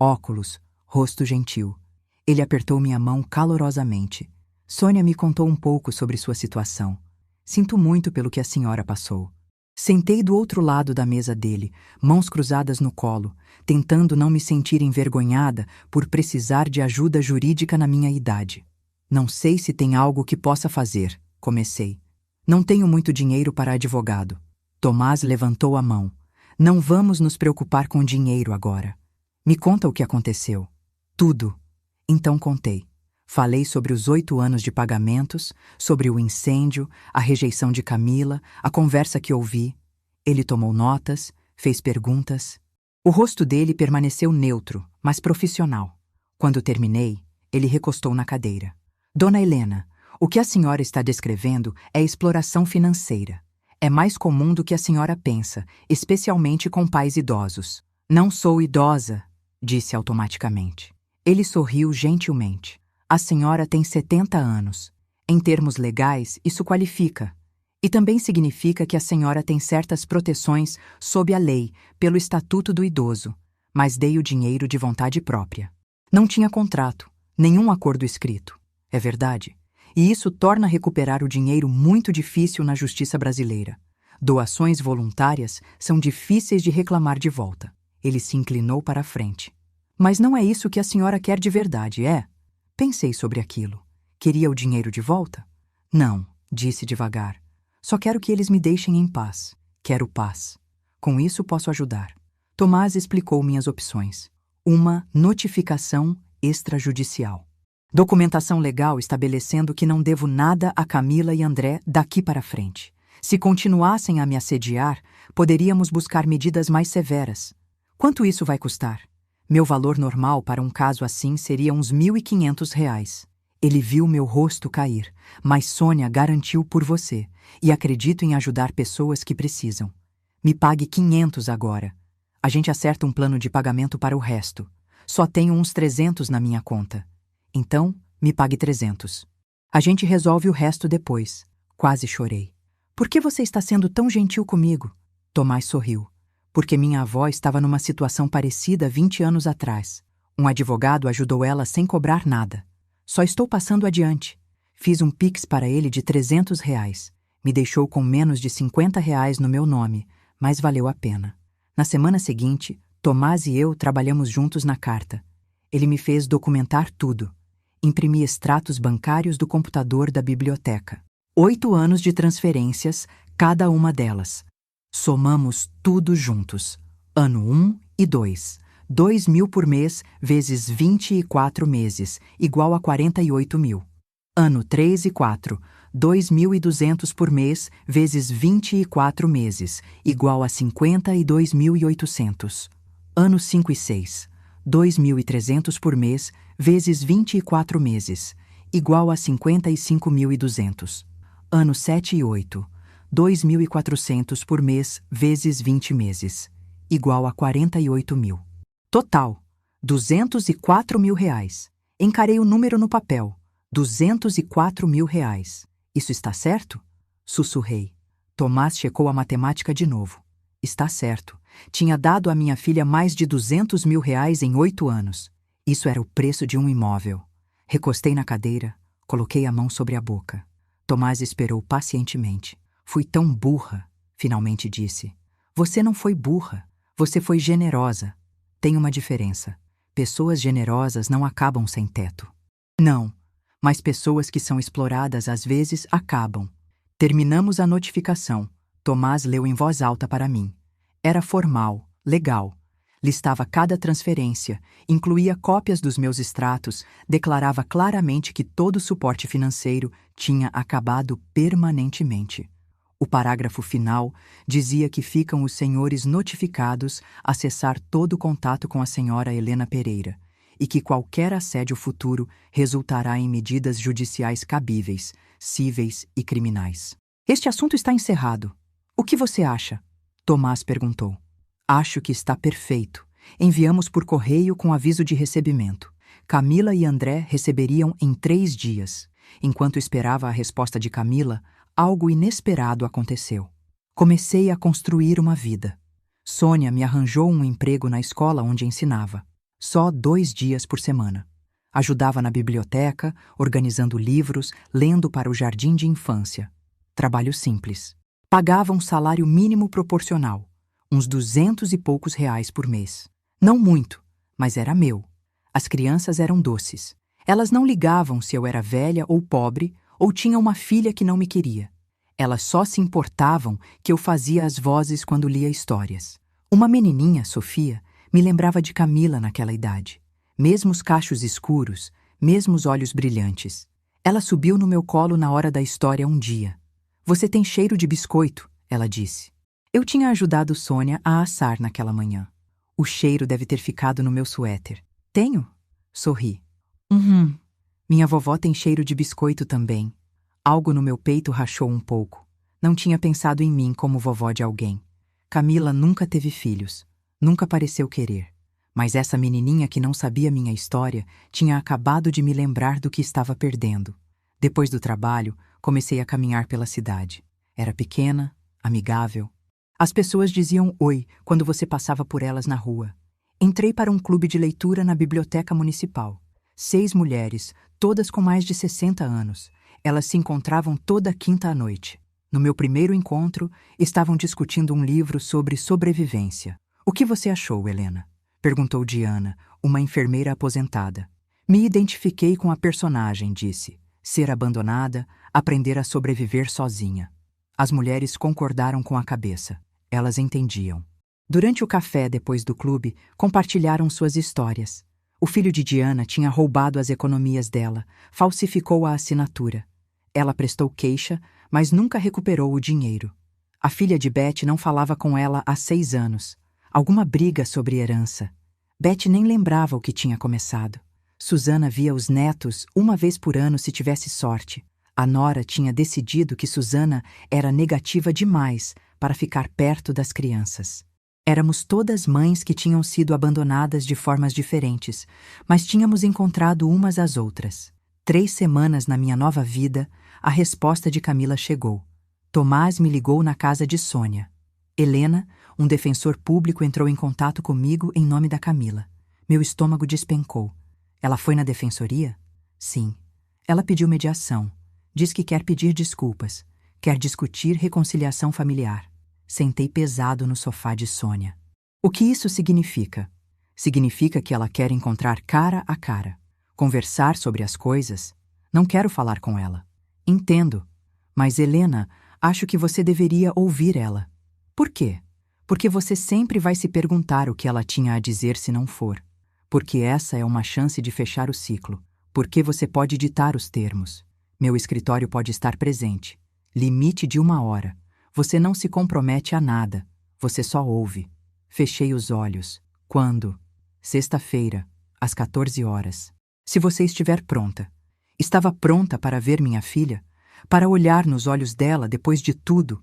óculos, rosto gentil. Ele apertou minha mão calorosamente. Sônia me contou um pouco sobre sua situação. Sinto muito pelo que a senhora passou. Sentei do outro lado da mesa dele, mãos cruzadas no colo, tentando não me sentir envergonhada por precisar de ajuda jurídica na minha idade. Não sei se tem algo que possa fazer, comecei. Não tenho muito dinheiro para advogado. Tomás levantou a mão. Não vamos nos preocupar com dinheiro agora. Me conta o que aconteceu. Tudo. Então contei. Falei sobre os 8 anos de pagamentos, sobre o incêndio, a rejeição de Camila, a conversa que ouvi. Ele tomou notas, fez perguntas. O rosto dele permaneceu neutro, mas profissional. Quando terminei, ele recostou na cadeira. Dona Helena, o que a senhora está descrevendo é exploração financeira. É mais comum do que a senhora pensa, especialmente com pais idosos. Não sou idosa, disse automaticamente. Ele sorriu gentilmente. A senhora tem 70 anos. Em termos legais, isso qualifica. E também significa que a senhora tem certas proteções sob a lei, pelo Estatuto do Idoso, mas dei o dinheiro de vontade própria. Não tinha contrato, nenhum acordo escrito. É verdade. E isso torna recuperar o dinheiro muito difícil na justiça brasileira. Doações voluntárias são difíceis de reclamar de volta. Ele se inclinou para a frente. Mas não é isso que a senhora quer de verdade, é? Pensei sobre aquilo. Queria o dinheiro de volta? Não, disse devagar. Só quero que eles me deixem em paz. Quero paz. Com isso posso ajudar. Tomás explicou minhas opções. Uma notificação extrajudicial. Documentação legal estabelecendo que não devo nada a Camila e André daqui para frente. Se continuassem a me assediar, poderíamos buscar medidas mais severas. Quanto isso vai custar? Meu valor normal para um caso assim seria uns R$ 1.500. Ele viu meu rosto cair, mas Sônia garantiu por você, e acredito em ajudar pessoas que precisam. Me pague 500 agora. A gente acerta um plano de pagamento para o resto. Só tenho uns 300 na minha conta. Então, me pague 300. A gente resolve o resto depois. Quase chorei. Por que você está sendo tão gentil comigo? Tomás sorriu. Porque minha avó estava numa situação parecida 20 anos atrás. Um advogado ajudou ela sem cobrar nada. Só estou passando adiante. Fiz um Pix para ele de R$ 300. Me deixou com menos de R$ 50 no meu nome, mas valeu a pena. Na semana seguinte, Tomás e eu trabalhamos juntos na carta. Ele me fez documentar tudo. Imprimi extratos bancários do computador da biblioteca. 8 anos de transferências, cada uma delas. Somamos tudo juntos. Ano 1 e 2. 2.000 por mês vezes 24 meses, igual a 48.000. Ano 3 e 4. 2.200 por mês vezes 24 meses, igual a 52.800. Ano 5 e 6. 2.300 por mês vezes 24 meses, igual a 55.200. Ano 7 e 8. 2.400 por mês vezes 20 meses, igual a 48.000. Total, R$ 204.000. Encarei o número no papel. R$ 204.000. Isso está certo? Sussurrei. Tomás checou a matemática de novo. Está certo. Tinha dado à minha filha mais de R$ 200.000 em 8 anos. Isso era o preço de um imóvel. Recostei na cadeira, coloquei a mão sobre a boca. Tomás esperou pacientemente. Fui tão burra, finalmente disse. Você não foi burra. Você foi generosa. Tem uma diferença. Pessoas generosas não acabam sem teto. Não, mas pessoas que são exploradas às vezes acabam. Terminamos a notificação. Tomás leu em voz alta para mim. Era formal, legal. Listava cada transferência, incluía cópias dos meus extratos, declarava claramente que todo o suporte financeiro tinha acabado permanentemente. O parágrafo final dizia que ficam os senhores notificados a cessar todo contato com a senhora Helena Pereira e que qualquer assédio futuro resultará em medidas judiciais cabíveis, cíveis e criminais. Este assunto está encerrado. O que você acha? Tomás perguntou. Acho que está perfeito. Enviamos por correio com aviso de recebimento. Camila e André receberiam em 3 dias. Enquanto esperava a resposta de Camila, algo inesperado aconteceu. Comecei a construir uma vida. Sônia me arranjou um emprego na escola onde ensinava. Só 2 dias por semana. Ajudava na biblioteca, organizando livros, lendo para o jardim de infância. Trabalho simples. Pagava um salário mínimo proporcional, uns 200 e poucos reais por mês. Não muito, mas era meu. As crianças eram doces. Elas não ligavam se eu era velha ou pobre ou tinha uma filha que não me queria. Elas só se importavam que eu fazia as vozes quando lia histórias. Uma menininha, Sofia, me lembrava de Camila naquela idade. Mesmos cachos escuros, mesmos olhos brilhantes. Ela subiu no meu colo na hora da história um dia. Você tem cheiro de biscoito, ela disse. Eu tinha ajudado Sônia a assar naquela manhã. O cheiro deve ter ficado no meu suéter. Tenho? Sorri. Minha vovó tem cheiro de biscoito também. Algo no meu peito rachou um pouco. Não tinha pensado em mim como vovó de alguém. Camila nunca teve filhos. Nunca pareceu querer. Mas essa menininha que não sabia minha história tinha acabado de me lembrar do que estava perdendo. Depois do trabalho, comecei a caminhar pela cidade. Era pequena, amigável. As pessoas diziam oi quando você passava por elas na rua. Entrei para um clube de leitura na biblioteca municipal. 6 mulheres, todas com mais de 60 anos. Elas se encontravam toda quinta à noite. No meu primeiro encontro, estavam discutindo um livro sobre sobrevivência. O que você achou, Helena? Perguntou Diana, uma enfermeira aposentada. Me identifiquei com a personagem, disse. Ser abandonada, aprender a sobreviver sozinha. As mulheres concordaram com a cabeça. Elas entendiam. Durante o café depois do clube, compartilharam suas histórias. O filho de Diana tinha roubado as economias dela, falsificou a assinatura. Ela prestou queixa, mas nunca recuperou o dinheiro. A filha de Beth não falava com ela há 6 anos. Alguma briga sobre herança. Beth nem lembrava o que tinha começado. Susana via os netos uma vez por ano se tivesse sorte. A nora tinha decidido que Susana era negativa demais para ficar perto das crianças. Éramos todas mães que tinham sido abandonadas de formas diferentes, mas tínhamos encontrado umas às outras. 3 semanas na minha nova vida, a resposta de Camila chegou. Tomás me ligou na casa de Sônia. Helena, um defensor público, entrou em contato comigo em nome da Camila. Meu estômago despencou. Ela foi na defensoria? Sim. Ela pediu mediação. Diz que quer pedir desculpas. Quer discutir reconciliação familiar. Sentei pesado no sofá de Sônia. O que isso significa? Significa que ela quer encontrar cara a cara. Conversar sobre as coisas. Não quero falar com ela. Entendo. Mas, Helena, acho que você deveria ouvir ela. Por quê? Porque você sempre vai se perguntar o que ela tinha a dizer se não for. Porque essa é uma chance de fechar o ciclo. Porque você pode ditar os termos. Meu escritório pode estar presente. Limite de 1 hora. Você não se compromete a nada. Você só ouve. Fechei os olhos. Quando? Sexta-feira, às 14 horas. Se você estiver pronta. Estava pronta para ver minha filha? Para olhar nos olhos dela depois de tudo?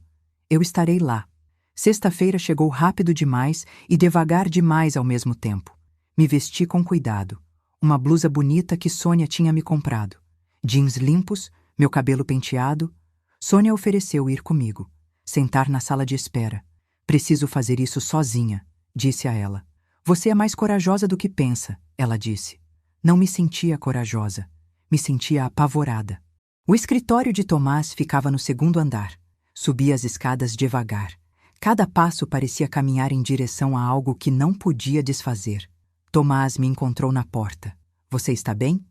Eu estarei lá. Sexta-feira chegou rápido demais e devagar demais ao mesmo tempo. Me vesti com cuidado. Uma blusa bonita que Sônia tinha me comprado. Jeans limpos, meu cabelo penteado. Sônia ofereceu ir comigo. Sentar na sala de espera. Preciso fazer isso sozinha, disse a ela. Você é mais corajosa do que pensa, ela disse. Não me sentia corajosa. Me sentia apavorada. O escritório de Tomás ficava no 2º andar. Subi as escadas devagar. Cada passo parecia caminhar em direção a algo que não podia desfazer. Tomás me encontrou na porta. Você está bem?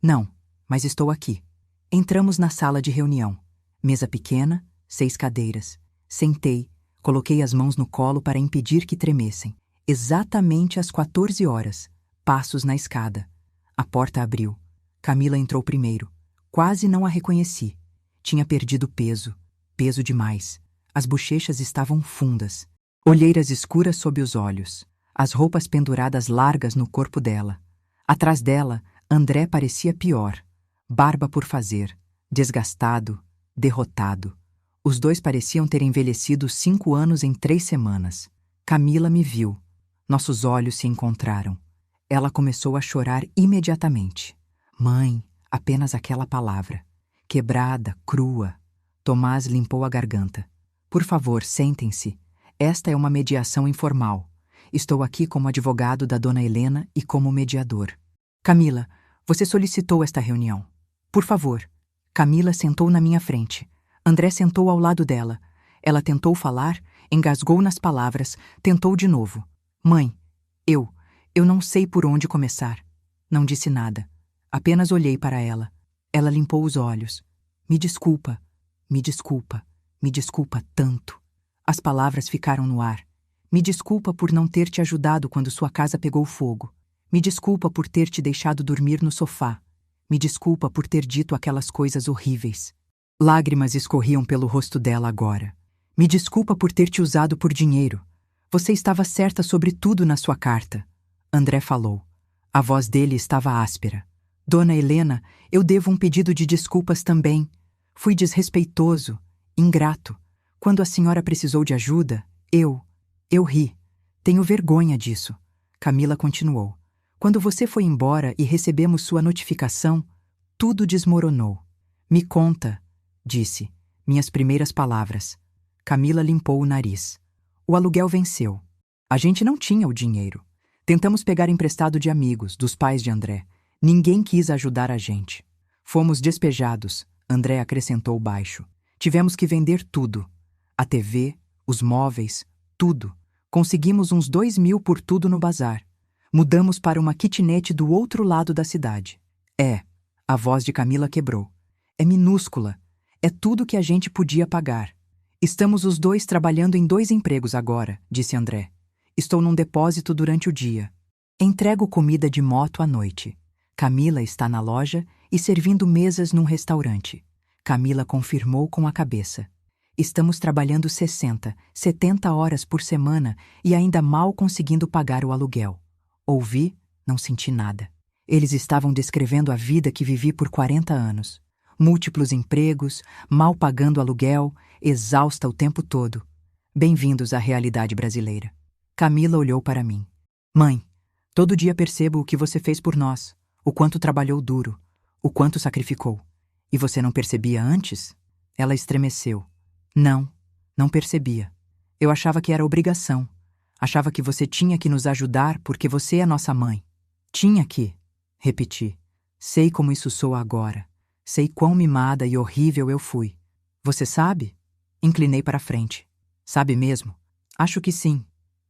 Não, mas estou aqui. Entramos na sala de reunião. Mesa pequena, 6 cadeiras. Sentei, coloquei as mãos no colo para impedir que tremessem. Exatamente às 14 horas. Passos na escada. A porta abriu. Camila entrou primeiro. Quase não a reconheci. Tinha perdido peso. Peso demais. As bochechas estavam fundas. Olheiras escuras sob os olhos. As roupas penduradas largas no corpo dela. Atrás dela, André parecia pior. Barba por fazer. Desgastado. Derrotado. Os dois pareciam ter envelhecido 5 anos em 3 semanas. Camila me viu. Nossos olhos se encontraram. Ela começou a chorar imediatamente. Mãe, apenas aquela palavra. Quebrada, crua. Tomás limpou a garganta. Por favor, sentem-se. Esta é uma mediação informal. Estou aqui como advogado da dona Helena e como mediador. Camila, você solicitou esta reunião. Por favor. Camila sentou na minha frente. André sentou ao lado dela. Ela tentou falar, engasgou nas palavras, tentou de novo. Mãe, eu não sei por onde começar. Não disse nada. Apenas olhei para ela. Ela limpou os olhos. Me desculpa, me desculpa. Me desculpa tanto. As palavras ficaram no ar. Me desculpa por não ter te ajudado quando sua casa pegou fogo. Me desculpa por ter te deixado dormir no sofá. Me desculpa por ter dito aquelas coisas horríveis. Lágrimas escorriam pelo rosto dela agora. Me desculpa por ter te usado por dinheiro. Você estava certa sobre tudo na sua carta. André falou. A voz dele estava áspera. Dona Helena, eu devo um pedido de desculpas também. Fui desrespeitoso. Ingrato. Quando a senhora precisou de ajuda, eu ri. Tenho vergonha disso. Camila continuou. Quando você foi embora e recebemos sua notificação, tudo desmoronou. Me conta, disse, minhas primeiras palavras. Camila limpou o nariz. O aluguel venceu. A gente não tinha o dinheiro. Tentamos pegar emprestado de amigos, dos pais de André. Ninguém quis ajudar a gente. Fomos despejados, André acrescentou baixo. Tivemos que vender tudo. A TV, os móveis, tudo. Conseguimos uns 2.000 por tudo no bazar. Mudamos para uma kitnet do outro lado da cidade. A voz de Camila quebrou. É minúscula. É tudo que a gente podia pagar. Estamos os dois trabalhando em 2 empregos agora, disse André. Estou num depósito durante o dia. Entrego comida de moto à noite. Camila está na loja e servindo mesas num restaurante. Camila confirmou com a cabeça. Estamos trabalhando 60, 70 horas por semana e ainda mal conseguindo pagar o aluguel. Ouvi, não senti nada. Eles estavam descrevendo a vida que vivi por 40 anos. Múltiplos empregos, mal pagando aluguel, exausta o tempo todo. Bem-vindos à realidade brasileira. Camila olhou para mim. Mãe, todo dia percebo o que você fez por nós, o quanto trabalhou duro, o quanto sacrificou. E você não percebia antes? Ela estremeceu. Não percebia. Eu achava que era obrigação. Achava que você tinha que nos ajudar porque você é nossa mãe. Tinha que, repeti. Sei como isso soa agora. Sei quão mimada e horrível eu fui. Você sabe? Inclinei para a frente. Sabe mesmo? Acho que sim.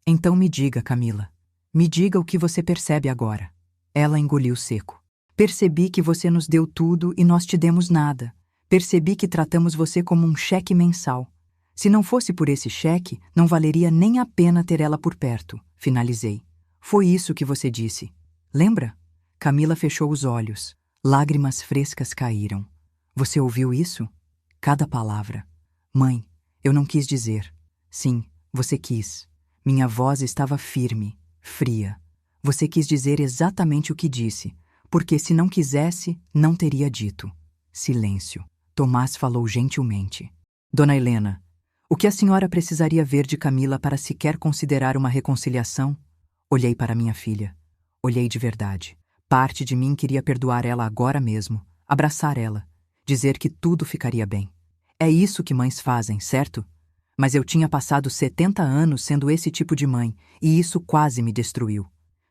Então me diga, Camila. Me diga o que você percebe agora. Ela engoliu seco. Percebi que você nos deu tudo e nós te demos nada. Percebi que tratamos você como um cheque mensal. Se não fosse por esse cheque, não valeria nem a pena ter ela por perto, finalizei. Foi isso que você disse. Lembra? Camila fechou os olhos. Lágrimas frescas caíram. Você ouviu isso? Cada palavra. Mãe, eu não quis dizer. Sim, você quis. Minha voz estava firme, fria. Você quis dizer exatamente o que disse, porque se não quisesse, não teria dito. Silêncio. Tomás falou gentilmente. Dona Helena, o que a senhora precisaria ver de Camila para sequer considerar uma reconciliação? Olhei para minha filha. Olhei de verdade. Parte de mim queria perdoar ela agora mesmo, abraçar ela, dizer que tudo ficaria bem. É isso que mães fazem, certo? Mas eu tinha passado 70 anos sendo esse tipo de mãe, e isso quase me destruiu.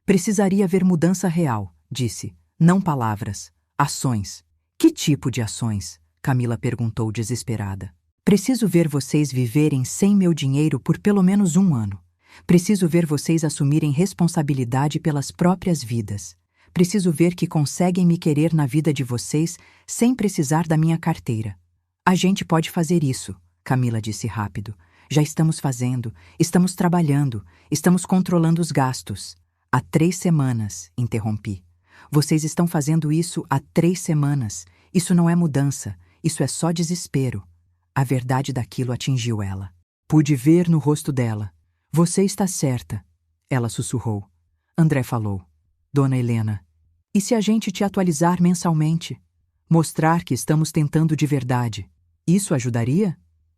Precisaria ver mudança real, disse. Não palavras. Ações. Que tipo de ações? Camila perguntou desesperada. Preciso ver vocês viverem sem meu dinheiro por pelo menos 1 ano. Preciso ver vocês assumirem responsabilidade pelas próprias vidas. Preciso ver que conseguem me querer na vida de vocês sem precisar da minha carteira. A gente pode fazer isso, Camila disse rápido. Já estamos fazendo, estamos trabalhando, estamos controlando os gastos. Há 3 semanas, interrompi. Vocês estão fazendo isso há 3 semanas. Isso não é mudança, isso é só desespero. A verdade daquilo atingiu ela. Pude ver no rosto dela. Você está certa, ela sussurrou. André falou. Dona Helena, e se a gente te atualizar mensalmente? Mostrar que estamos tentando de verdade. Isso ajudaria?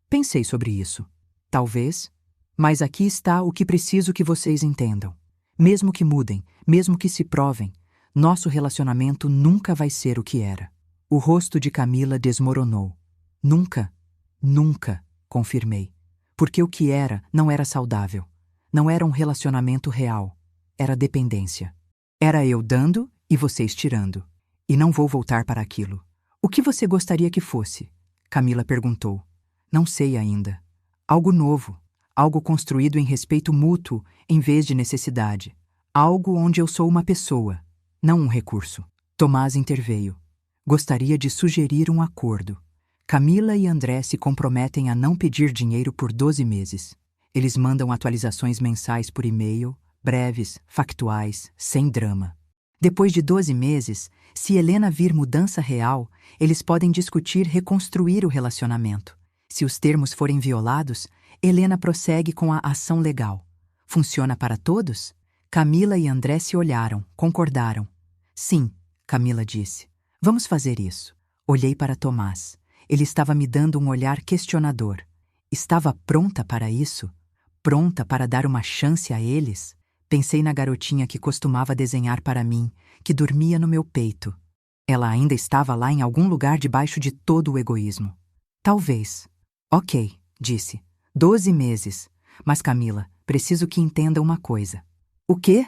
Pensei sobre isso. Talvez. Mas aqui está o que preciso que vocês entendam. Mesmo que mudem, mesmo que se provem, nosso relacionamento nunca vai ser o que era. O rosto de Camila desmoronou. Nunca, nunca, confirmei. Porque o que era não era saudável. Não era um relacionamento real. Era dependência. Era eu dando e vocês tirando. E não vou voltar para aquilo. O que você gostaria que fosse? Camila perguntou. Não sei ainda. Algo novo. Algo construído em respeito mútuo em vez de necessidade. Algo onde eu sou uma pessoa, não um recurso. Tomás interveio. Gostaria de sugerir um acordo. Camila e André se comprometem a não pedir dinheiro por 12 meses. Eles mandam atualizações mensais por e-mail, breves, factuais, sem drama. Depois de 12 meses, se Helena vir mudança real, eles podem discutir reconstruir o relacionamento. Se os termos forem violados, Helena prossegue com a ação legal. Funciona para todos? Camila e André se olharam, concordaram. Sim, Camila disse. Vamos fazer isso. Olhei para Tomás. Ele estava me dando um olhar questionador. Estava pronta para isso? Pronta para dar uma chance a eles? Pensei na garotinha que costumava desenhar para mim, que dormia no meu peito. Ela ainda estava lá em algum lugar debaixo de todo o egoísmo. Talvez. Ok, disse. 12 meses. Mas Camila, preciso que entenda uma coisa. O quê?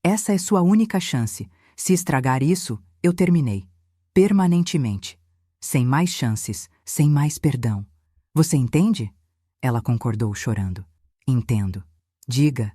Essa é sua única chance. Se estragar isso, eu terminei. Permanentemente. Sem mais chances, sem mais perdão. Você entende? Ela concordou chorando. Entendo. Diga.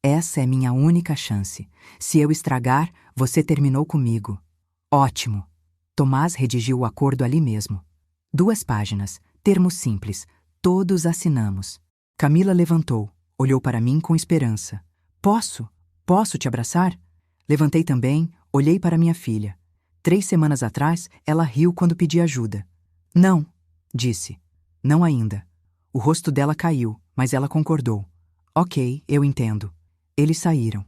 Essa é minha única chance. Se eu estragar, você terminou comigo. Ótimo. Tomás redigiu o acordo ali mesmo. 2 páginas, termos simples. Todos assinamos. Camila levantou, olhou para mim com esperança. Posso? Posso te abraçar? Levantei também, olhei para minha filha. 3 semanas atrás, ela riu quando pedi ajuda. Não, disse. Não ainda. O rosto dela caiu, mas ela concordou. Ok, eu entendo. Eles saíram.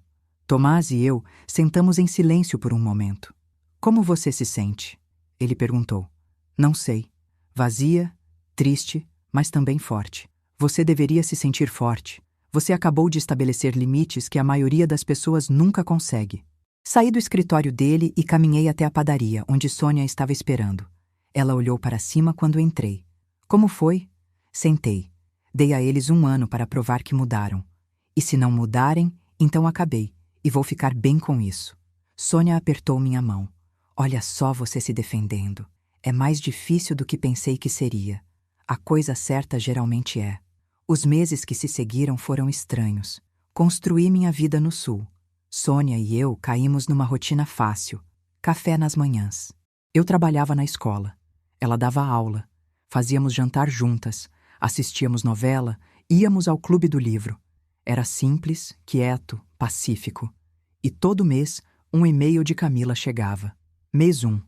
Tomás e eu sentamos em silêncio por um momento. Como você se sente? Ele perguntou. Não sei. Vazia, triste, mas também forte. Você deveria se sentir forte. Você acabou de estabelecer limites que a maioria das pessoas nunca consegue. Saí do escritório dele e caminhei até a padaria, onde Sônia estava esperando. Ela olhou para cima quando entrei. Como foi? Sentei. Dei a eles 1 ano para provar que mudaram. E se não mudarem, então acabei, e vou ficar bem com isso. Sônia apertou minha mão. Olha só você se defendendo. É mais difícil do que pensei que seria. A coisa certa geralmente é. Os meses que se seguiram foram estranhos. Construí minha vida no sul. Sônia e eu caímos numa rotina fácil. Café nas manhãs. Eu trabalhava na escola. Ela dava aula. Fazíamos jantar juntas. Assistíamos novela, íamos ao clube do livro. Era simples, quieto, pacífico. E todo mês, um e-mail de Camila chegava. Mês 1.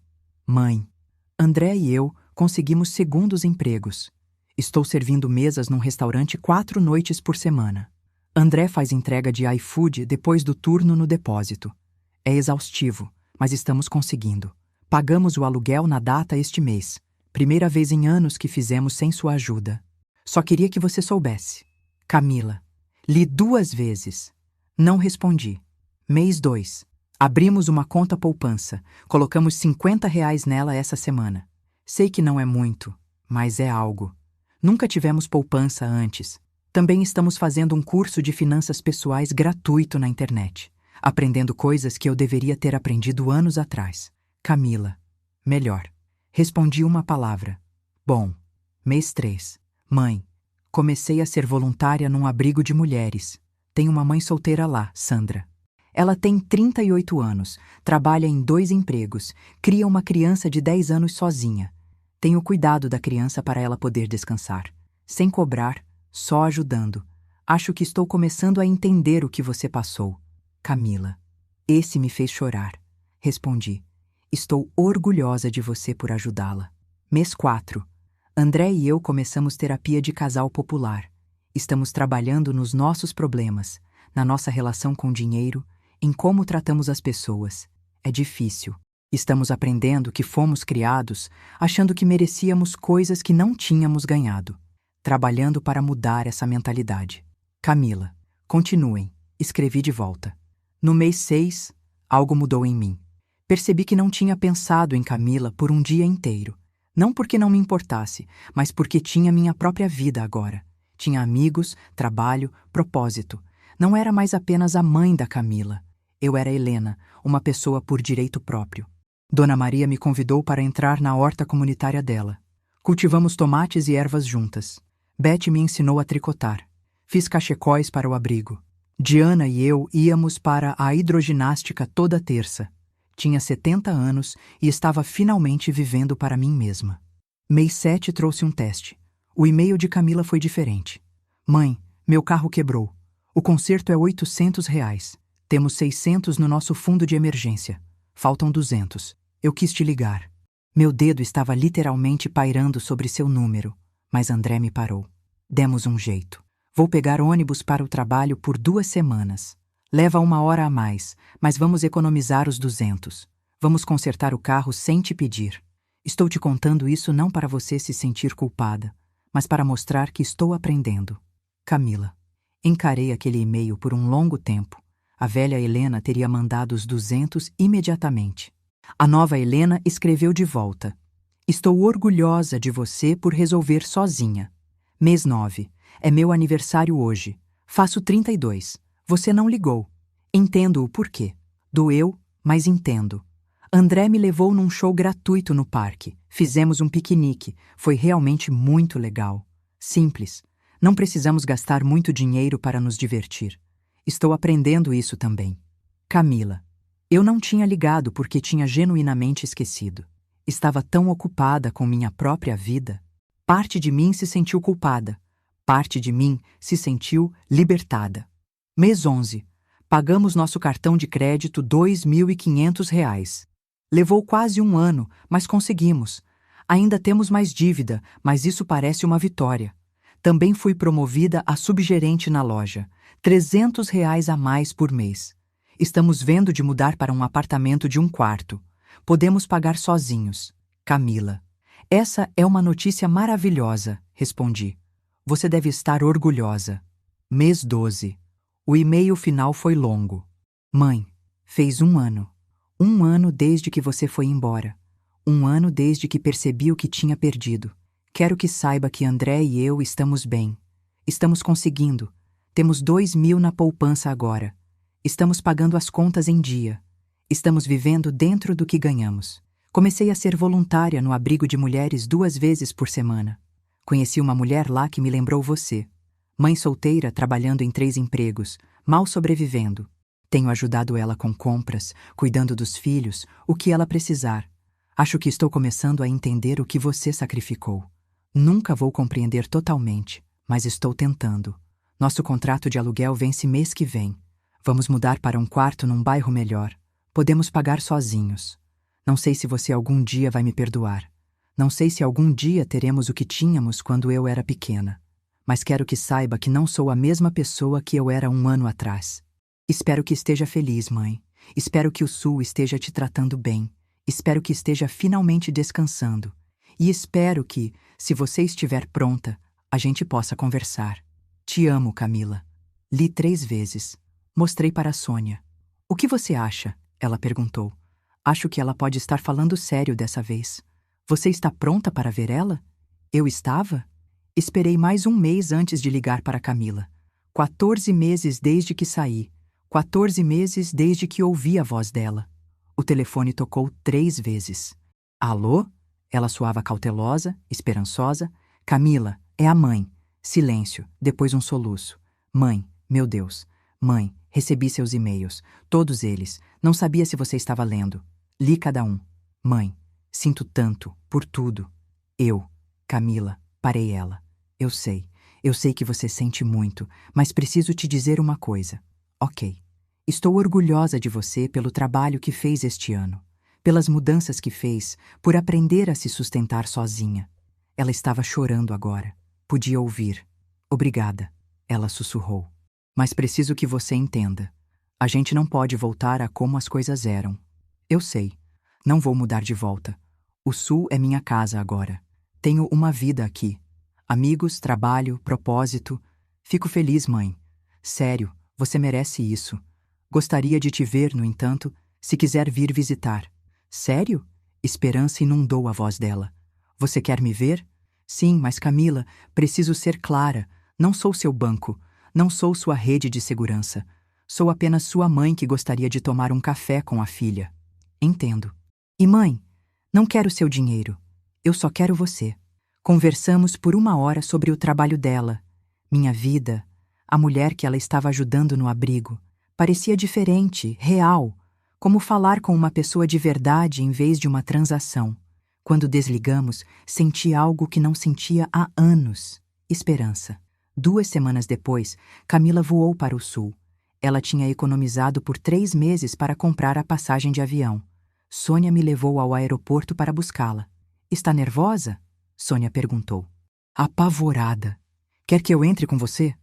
Mãe, André e eu conseguimos segundos empregos. Estou servindo mesas num restaurante 4 noites por semana. André faz entrega de iFood depois do turno no depósito. É exaustivo, mas estamos conseguindo. Pagamos o aluguel na data este mês. Primeira vez em anos que fizemos sem sua ajuda. Só queria que você soubesse. Camila. Li 2 vezes. Não respondi. Mês 2. Abrimos uma conta poupança. Colocamos R$ 50 nela essa semana. Sei que não é muito, mas é algo. Nunca tivemos poupança antes. Também estamos fazendo um curso de finanças pessoais gratuito na internet, aprendendo coisas que eu deveria ter aprendido anos atrás. Camila. Melhor. Respondi uma palavra. Bom. Mês 3. Mãe. Comecei a ser voluntária num abrigo de mulheres. Tenho uma mãe solteira lá, Sandra. Ela tem 38 anos, trabalha em 2 empregos, cria uma criança de 10 anos sozinha. Tenho cuidado da criança para ela poder descansar. Sem cobrar, só ajudando. Acho que estou começando a entender o que você passou. Camila. Esse me fez chorar. Respondi. Estou orgulhosa de você por ajudá-la. Mês 4. André e eu começamos terapia de casal popular. Estamos trabalhando nos nossos problemas, na nossa relação com o dinheiro, em como tratamos as pessoas. É difícil. Estamos aprendendo que fomos criados achando que merecíamos coisas que não tínhamos ganhado. Trabalhando para mudar essa mentalidade. Camila. Continuem. Escrevi de volta. No mês 6, algo mudou em mim. Percebi que não tinha pensado em Camila por um dia inteiro. Não porque não me importasse, mas porque tinha minha própria vida agora. Tinha amigos, trabalho, propósito. Não era mais apenas a mãe da Camila. Eu era Helena, uma pessoa por direito próprio. Dona Maria me convidou para entrar na horta comunitária dela. Cultivamos tomates e ervas juntas. Beth me ensinou a tricotar. Fiz cachecóis para o abrigo. Diana e eu íamos para a hidroginástica toda terça. Tinha 70 anos e estava finalmente vivendo para mim mesma. Mês 7 trouxe um teste. O e-mail de Camila foi diferente. Mãe, meu carro quebrou. O conserto é R$ 800. Temos 600 no nosso fundo de emergência. Faltam 200. Eu quis te ligar. Meu dedo estava literalmente pairando sobre seu número, mas André me parou. Demos um jeito. Vou pegar ônibus para o trabalho por 2 semanas. Leva 1 hora a mais, mas vamos economizar os 200. Vamos consertar o carro sem te pedir. Estou te contando isso não para você se sentir culpada, mas para mostrar que estou aprendendo. Camila. Encarei aquele e-mail por um longo tempo. A velha Helena teria mandado os 200 imediatamente. A nova Helena escreveu de volta. Estou orgulhosa de você por resolver sozinha. Mês 9. É meu aniversário hoje. Faço 32. Você não ligou. Entendo o porquê. Doeu, mas entendo. André me levou num show gratuito no parque. Fizemos um piquenique. Foi realmente muito legal. Simples. Não precisamos gastar muito dinheiro para nos divertir. Estou aprendendo isso também. Camila. Eu não tinha ligado porque tinha genuinamente esquecido. Estava tão ocupada com minha própria vida. Parte de mim se sentiu culpada. Parte de mim se sentiu libertada. Mês 11. Pagamos nosso cartão de crédito R$ 2.500. Levou quase 1 ano, mas conseguimos. Ainda temos mais dívida, mas isso parece uma vitória. Também fui promovida a subgerente na loja. R$ 300 a mais por mês. Estamos vendo de mudar para um apartamento de 1 quarto. Podemos pagar sozinhos. Camila. Essa é uma notícia maravilhosa, respondi. Você deve estar orgulhosa. Mês 12. O e-mail final foi longo. Mãe, fez 1 ano. 1 ano desde que você foi embora. 1 ano desde que percebi o que tinha perdido. Quero que saiba que André e eu estamos bem. Estamos conseguindo. Temos 2.000 na poupança agora. Estamos pagando as contas em dia. Estamos vivendo dentro do que ganhamos. Comecei a ser voluntária no abrigo de mulheres 2 vezes por semana. Conheci uma mulher lá que me lembrou você. Mãe solteira trabalhando em 3 empregos, mal sobrevivendo. Tenho ajudado ela com compras, cuidando dos filhos, o que ela precisar. Acho que estou começando a entender o que você sacrificou. Nunca vou compreender totalmente, mas estou tentando. Nosso contrato de aluguel vence mês que vem. Vamos mudar para um quarto num bairro melhor. Podemos pagar sozinhos. Não sei se você algum dia vai me perdoar. Não sei se algum dia teremos o que tínhamos quando eu era pequena. Mas quero que saiba que não sou a mesma pessoa que eu era um ano atrás. Espero que esteja feliz, mãe. Espero que o Sul esteja te tratando bem. Espero que esteja finalmente descansando. E espero que, se você estiver pronta, a gente possa conversar. Te amo, Camila. Li 3 vezes. Mostrei para a Sônia. O que você acha? Ela perguntou. Acho que ela pode estar falando sério dessa vez. Você está pronta para ver ela? Eu estava? Esperei mais um mês antes de ligar para Camila. 14 meses desde que saí. 14 meses desde que ouvi a voz dela. O telefone tocou 3 vezes. Alô? Ela soava cautelosa, esperançosa. Camila, é a mãe. Silêncio, depois um soluço. Mãe, meu Deus. Mãe, recebi seus e-mails. Todos eles. Não sabia se você estava lendo. Li cada um. Mãe, sinto tanto, por tudo. Camila, parei ela. Eu sei que você sente muito, mas preciso te dizer uma coisa. Ok. Estou orgulhosa de você pelo trabalho que fez este ano, pelas mudanças que fez, por aprender a se sustentar sozinha. Ela estava chorando agora. Podia ouvir. Obrigada, ela sussurrou. Mas preciso que você entenda. A gente não pode voltar a como as coisas eram. Eu sei. Não vou mudar de volta. O Sul é minha casa agora. Tenho uma vida aqui. Amigos, trabalho, propósito. Fico feliz, mãe. Sério, você merece isso. Gostaria de te ver, no entanto, se quiser vir visitar. Sério? Esperança inundou a voz dela. Você quer me ver? Sim, mas Camila, preciso ser clara. Não sou seu banco. Não sou sua rede de segurança. Sou apenas sua mãe que gostaria de tomar um café com a filha. Entendo. E mãe, não quero seu dinheiro. Eu só quero você. Conversamos por 1 hora sobre o trabalho dela, minha vida, a mulher que ela estava ajudando no abrigo. Parecia diferente, real, como falar com uma pessoa de verdade em vez de uma transação. Quando desligamos, senti algo que não sentia há anos: esperança. 2 semanas depois, Camila voou para o Sul. Ela tinha economizado por 3 meses para comprar a passagem de avião. Sônia me levou ao aeroporto para buscá-la. Está nervosa? Sônia perguntou. Apavorada. Quer que eu entre com você?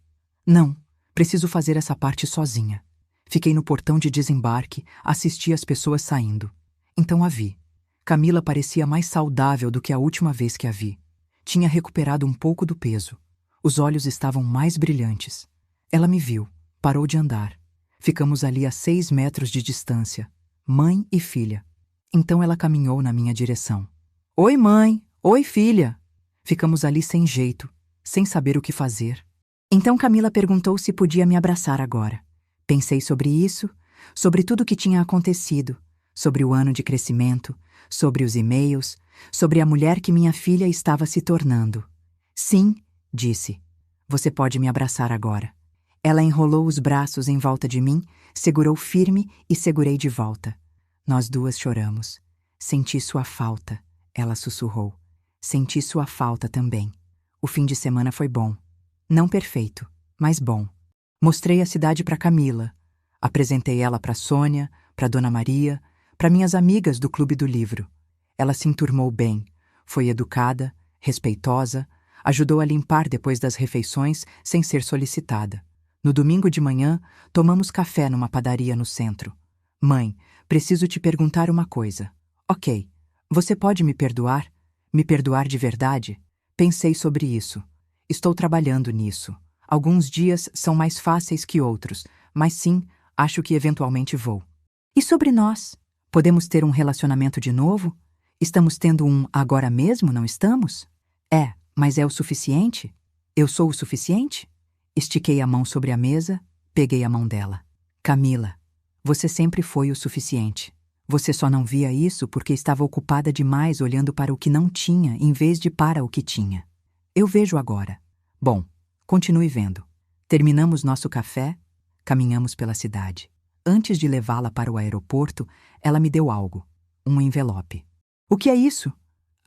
Não, preciso fazer essa parte sozinha. Fiquei no portão de desembarque, assisti as pessoas saindo. Então a vi. Camila parecia mais saudável do que a última vez que a vi. Tinha recuperado um pouco do peso. Os olhos estavam mais brilhantes. Ela me viu, parou de andar. Ficamos ali a 6 metros de distância, mãe e filha. Então ela caminhou na minha direção. Oi, mãe! Oi, filha! Ficamos ali sem jeito, sem saber o que fazer. Então Camila perguntou se podia me abraçar agora. Pensei sobre isso, sobre tudo o que tinha acontecido, sobre o ano de crescimento, sobre os e-mails, sobre a mulher que minha filha estava se tornando. Sim, disse. Você pode me abraçar agora. Ela enrolou os braços em volta de mim, segurou firme e segurei de volta. Nós duas choramos. Senti sua falta, ela sussurrou. Senti sua falta também. O fim de semana foi bom. Não perfeito, mas bom. Mostrei a cidade para Camila. Apresentei ela para Sônia, para Dona Maria, para minhas amigas do Clube do Livro. Ela se enturmou bem, foi educada, respeitosa, ajudou a limpar depois das refeições sem ser solicitada. No domingo de manhã, tomamos café numa padaria no centro. Mãe, preciso te perguntar uma coisa. Ok, você pode me perdoar? Me perdoar de verdade? Pensei sobre isso. Estou trabalhando nisso. Alguns dias são mais fáceis que outros, mas sim, acho que eventualmente vou. E sobre nós? Podemos ter um relacionamento de novo? Estamos tendo um agora mesmo, não estamos? É, mas é o suficiente? Eu sou o suficiente? Estiquei a mão sobre a mesa, peguei a mão dela. Camila, você sempre foi o suficiente. Você só não via isso porque estava ocupada demais olhando para o que não tinha em vez de para o que tinha. Eu vejo agora. Bom, continue vendo. Terminamos nosso café, caminhamos pela cidade. Antes de levá-la para o aeroporto, ela me deu algo. Um envelope. O que é isso?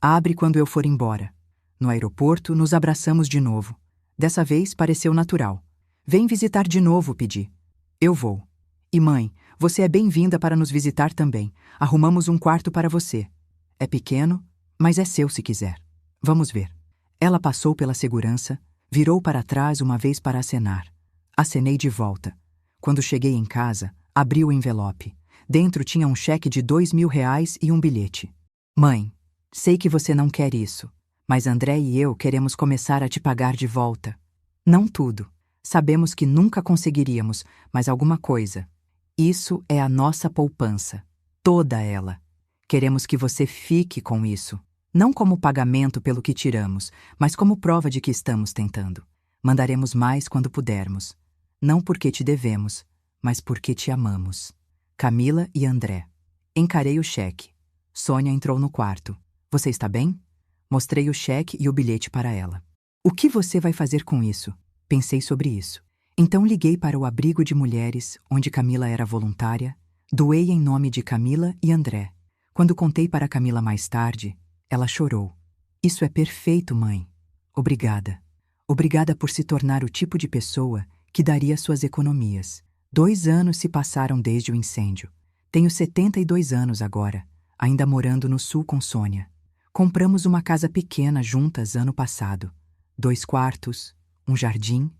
Abre quando eu for embora. No aeroporto, nos abraçamos de novo. Dessa vez, pareceu natural. Vem visitar de novo, pedi. Eu vou. E mãe, você é bem-vinda para nos visitar também. Arrumamos um quarto para você. É pequeno, mas é seu se quiser. Vamos ver. Ela passou pela segurança, virou para trás uma vez para acenar. Acenei de volta. Quando cheguei em casa, abri o envelope. Dentro tinha um cheque de R$ 2.000 e um bilhete. Mãe, sei que você não quer isso, mas André e eu queremos começar a te pagar de volta. Não tudo. Sabemos que nunca conseguiríamos, mas alguma coisa. Isso é a nossa poupança. Toda ela. Queremos que você fique com isso. Não como pagamento pelo que tiramos, mas como prova de que estamos tentando. Mandaremos mais quando pudermos. Não porque te devemos, mas porque te amamos. Camila e André. Encarei o cheque. Sônia entrou no quarto. Você está bem? Mostrei o cheque e o bilhete para ela. O que você vai fazer com isso? Pensei sobre isso. Então liguei para o abrigo de mulheres, onde Camila era voluntária. Doei em nome de Camila e André. Quando contei para Camila mais tarde, ela chorou. Isso é perfeito, mãe. Obrigada. Obrigada por se tornar o tipo de pessoa que daria suas economias. 2 anos se passaram desde o incêndio. Tenho 72 anos agora, ainda morando no sul com Sônia. Compramos uma casa pequena juntas ano passado. 2 quartos, um jardim,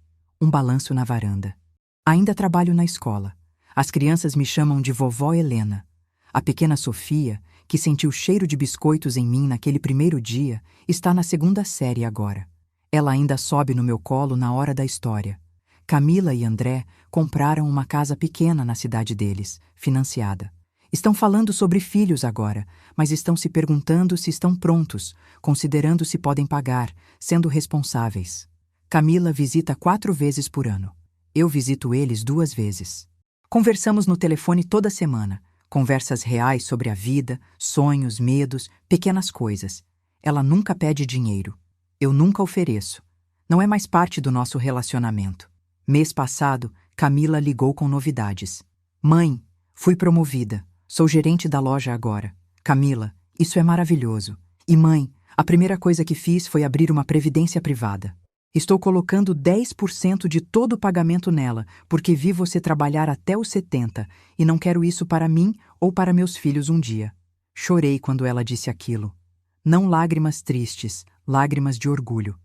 um balanço na varanda. Ainda trabalho na escola. As crianças me chamam de vovó Helena. A pequena Sofia, que sentiu o cheiro de biscoitos em mim naquele primeiro dia, está na 2ª série agora. Ela ainda sobe no meu colo na hora da história. Camila e André compraram uma casa pequena na cidade deles, financiada. Estão falando sobre filhos agora, mas estão se perguntando se estão prontos, considerando se podem pagar, sendo responsáveis. Camila visita 4 vezes por ano. Eu visito eles 2 vezes. Conversamos no telefone toda semana. Conversas reais sobre a vida, sonhos, medos, pequenas coisas. Ela nunca pede dinheiro. Eu nunca ofereço. Não é mais parte do nosso relacionamento. Mês passado, Camila ligou com novidades. Mãe, fui promovida. Sou gerente da loja agora. Camila, isso é maravilhoso. E mãe, a primeira coisa que fiz foi abrir uma previdência privada. Estou colocando 10% de todo o pagamento nela, porque vi você trabalhar até os 70 e não quero isso para mim ou para meus filhos um dia. Chorei quando ela disse aquilo. Não lágrimas tristes, lágrimas de orgulho.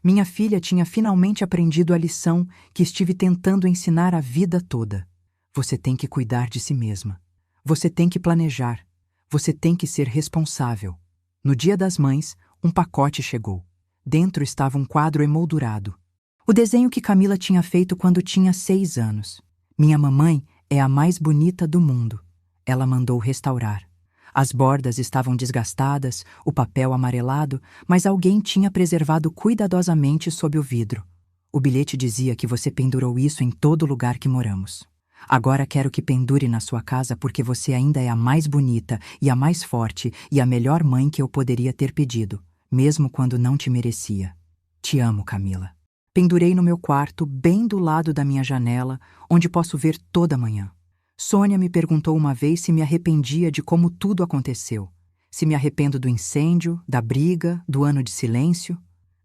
Minha filha tinha finalmente aprendido a lição que estive tentando ensinar a vida toda. Você tem que cuidar de si mesma. Você tem que planejar. Você tem que ser responsável. No Dia das Mães, um pacote chegou. Dentro estava um quadro emoldurado. O desenho que Camila tinha feito quando tinha 6 anos. Minha mamãe é a mais bonita do mundo. Ela mandou restaurar. As bordas estavam desgastadas, o papel amarelado, mas alguém tinha preservado cuidadosamente sob o vidro. O bilhete dizia que você pendurou isso em todo lugar que moramos. Agora quero que pendure na sua casa porque você ainda é a mais bonita e a mais forte e a melhor mãe que eu poderia ter pedido, mesmo quando não te merecia. Te amo, Camila. Pendurei no meu quarto, bem do lado da minha janela, onde posso ver toda manhã. Sônia me perguntou uma vez se me arrependia de como tudo aconteceu. Se me arrependo do incêndio, da briga, do ano de silêncio.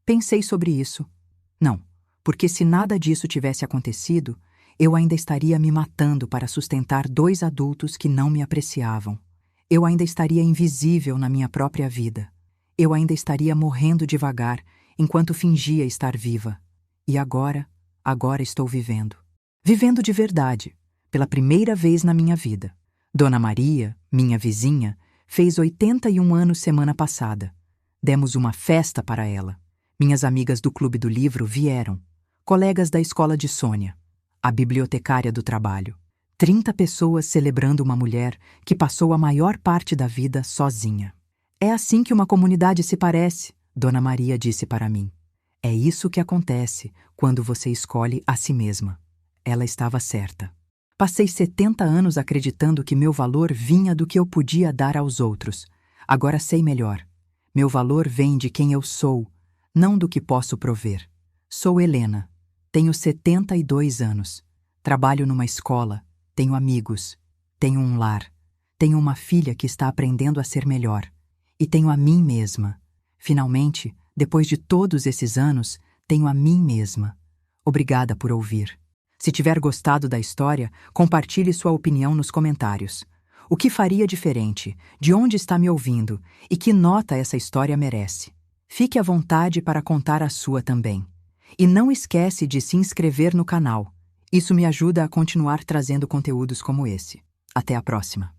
Pensei sobre isso. Não, porque se nada disso tivesse acontecido, eu ainda estaria me matando para sustentar 2 adultos que não me apreciavam. Eu ainda estaria invisível na minha própria vida. Eu ainda estaria morrendo devagar, enquanto fingia estar viva. E agora estou vivendo. Vivendo de verdade. Pela primeira vez na minha vida. Dona Maria, minha vizinha, fez 81 anos semana passada. Demos uma festa para ela. Minhas amigas do Clube do Livro vieram. Colegas da escola de Sônia. A bibliotecária do trabalho. 30 pessoas celebrando uma mulher que passou a maior parte da vida sozinha. É assim que uma comunidade se parece, Dona Maria disse para mim. É isso que acontece quando você escolhe a si mesma. Ela estava certa. Passei 70 anos acreditando que meu valor vinha do que eu podia dar aos outros. Agora sei melhor. Meu valor vem de quem eu sou, não do que posso prover. Sou Helena. Tenho 72 anos. Trabalho numa escola. Tenho amigos. Tenho um lar. Tenho uma filha que está aprendendo a ser melhor. E tenho a mim mesma. Finalmente, Depois de todos esses anos, tenho a mim mesma. Obrigada por ouvir. Se tiver gostado da história, compartilhe sua opinião nos comentários. O que faria diferente? De onde está me ouvindo? E que nota essa história merece? Fique à vontade para contar a sua também. E não esquece de se inscrever no canal. Isso me ajuda a continuar trazendo conteúdos como esse. Até a próxima!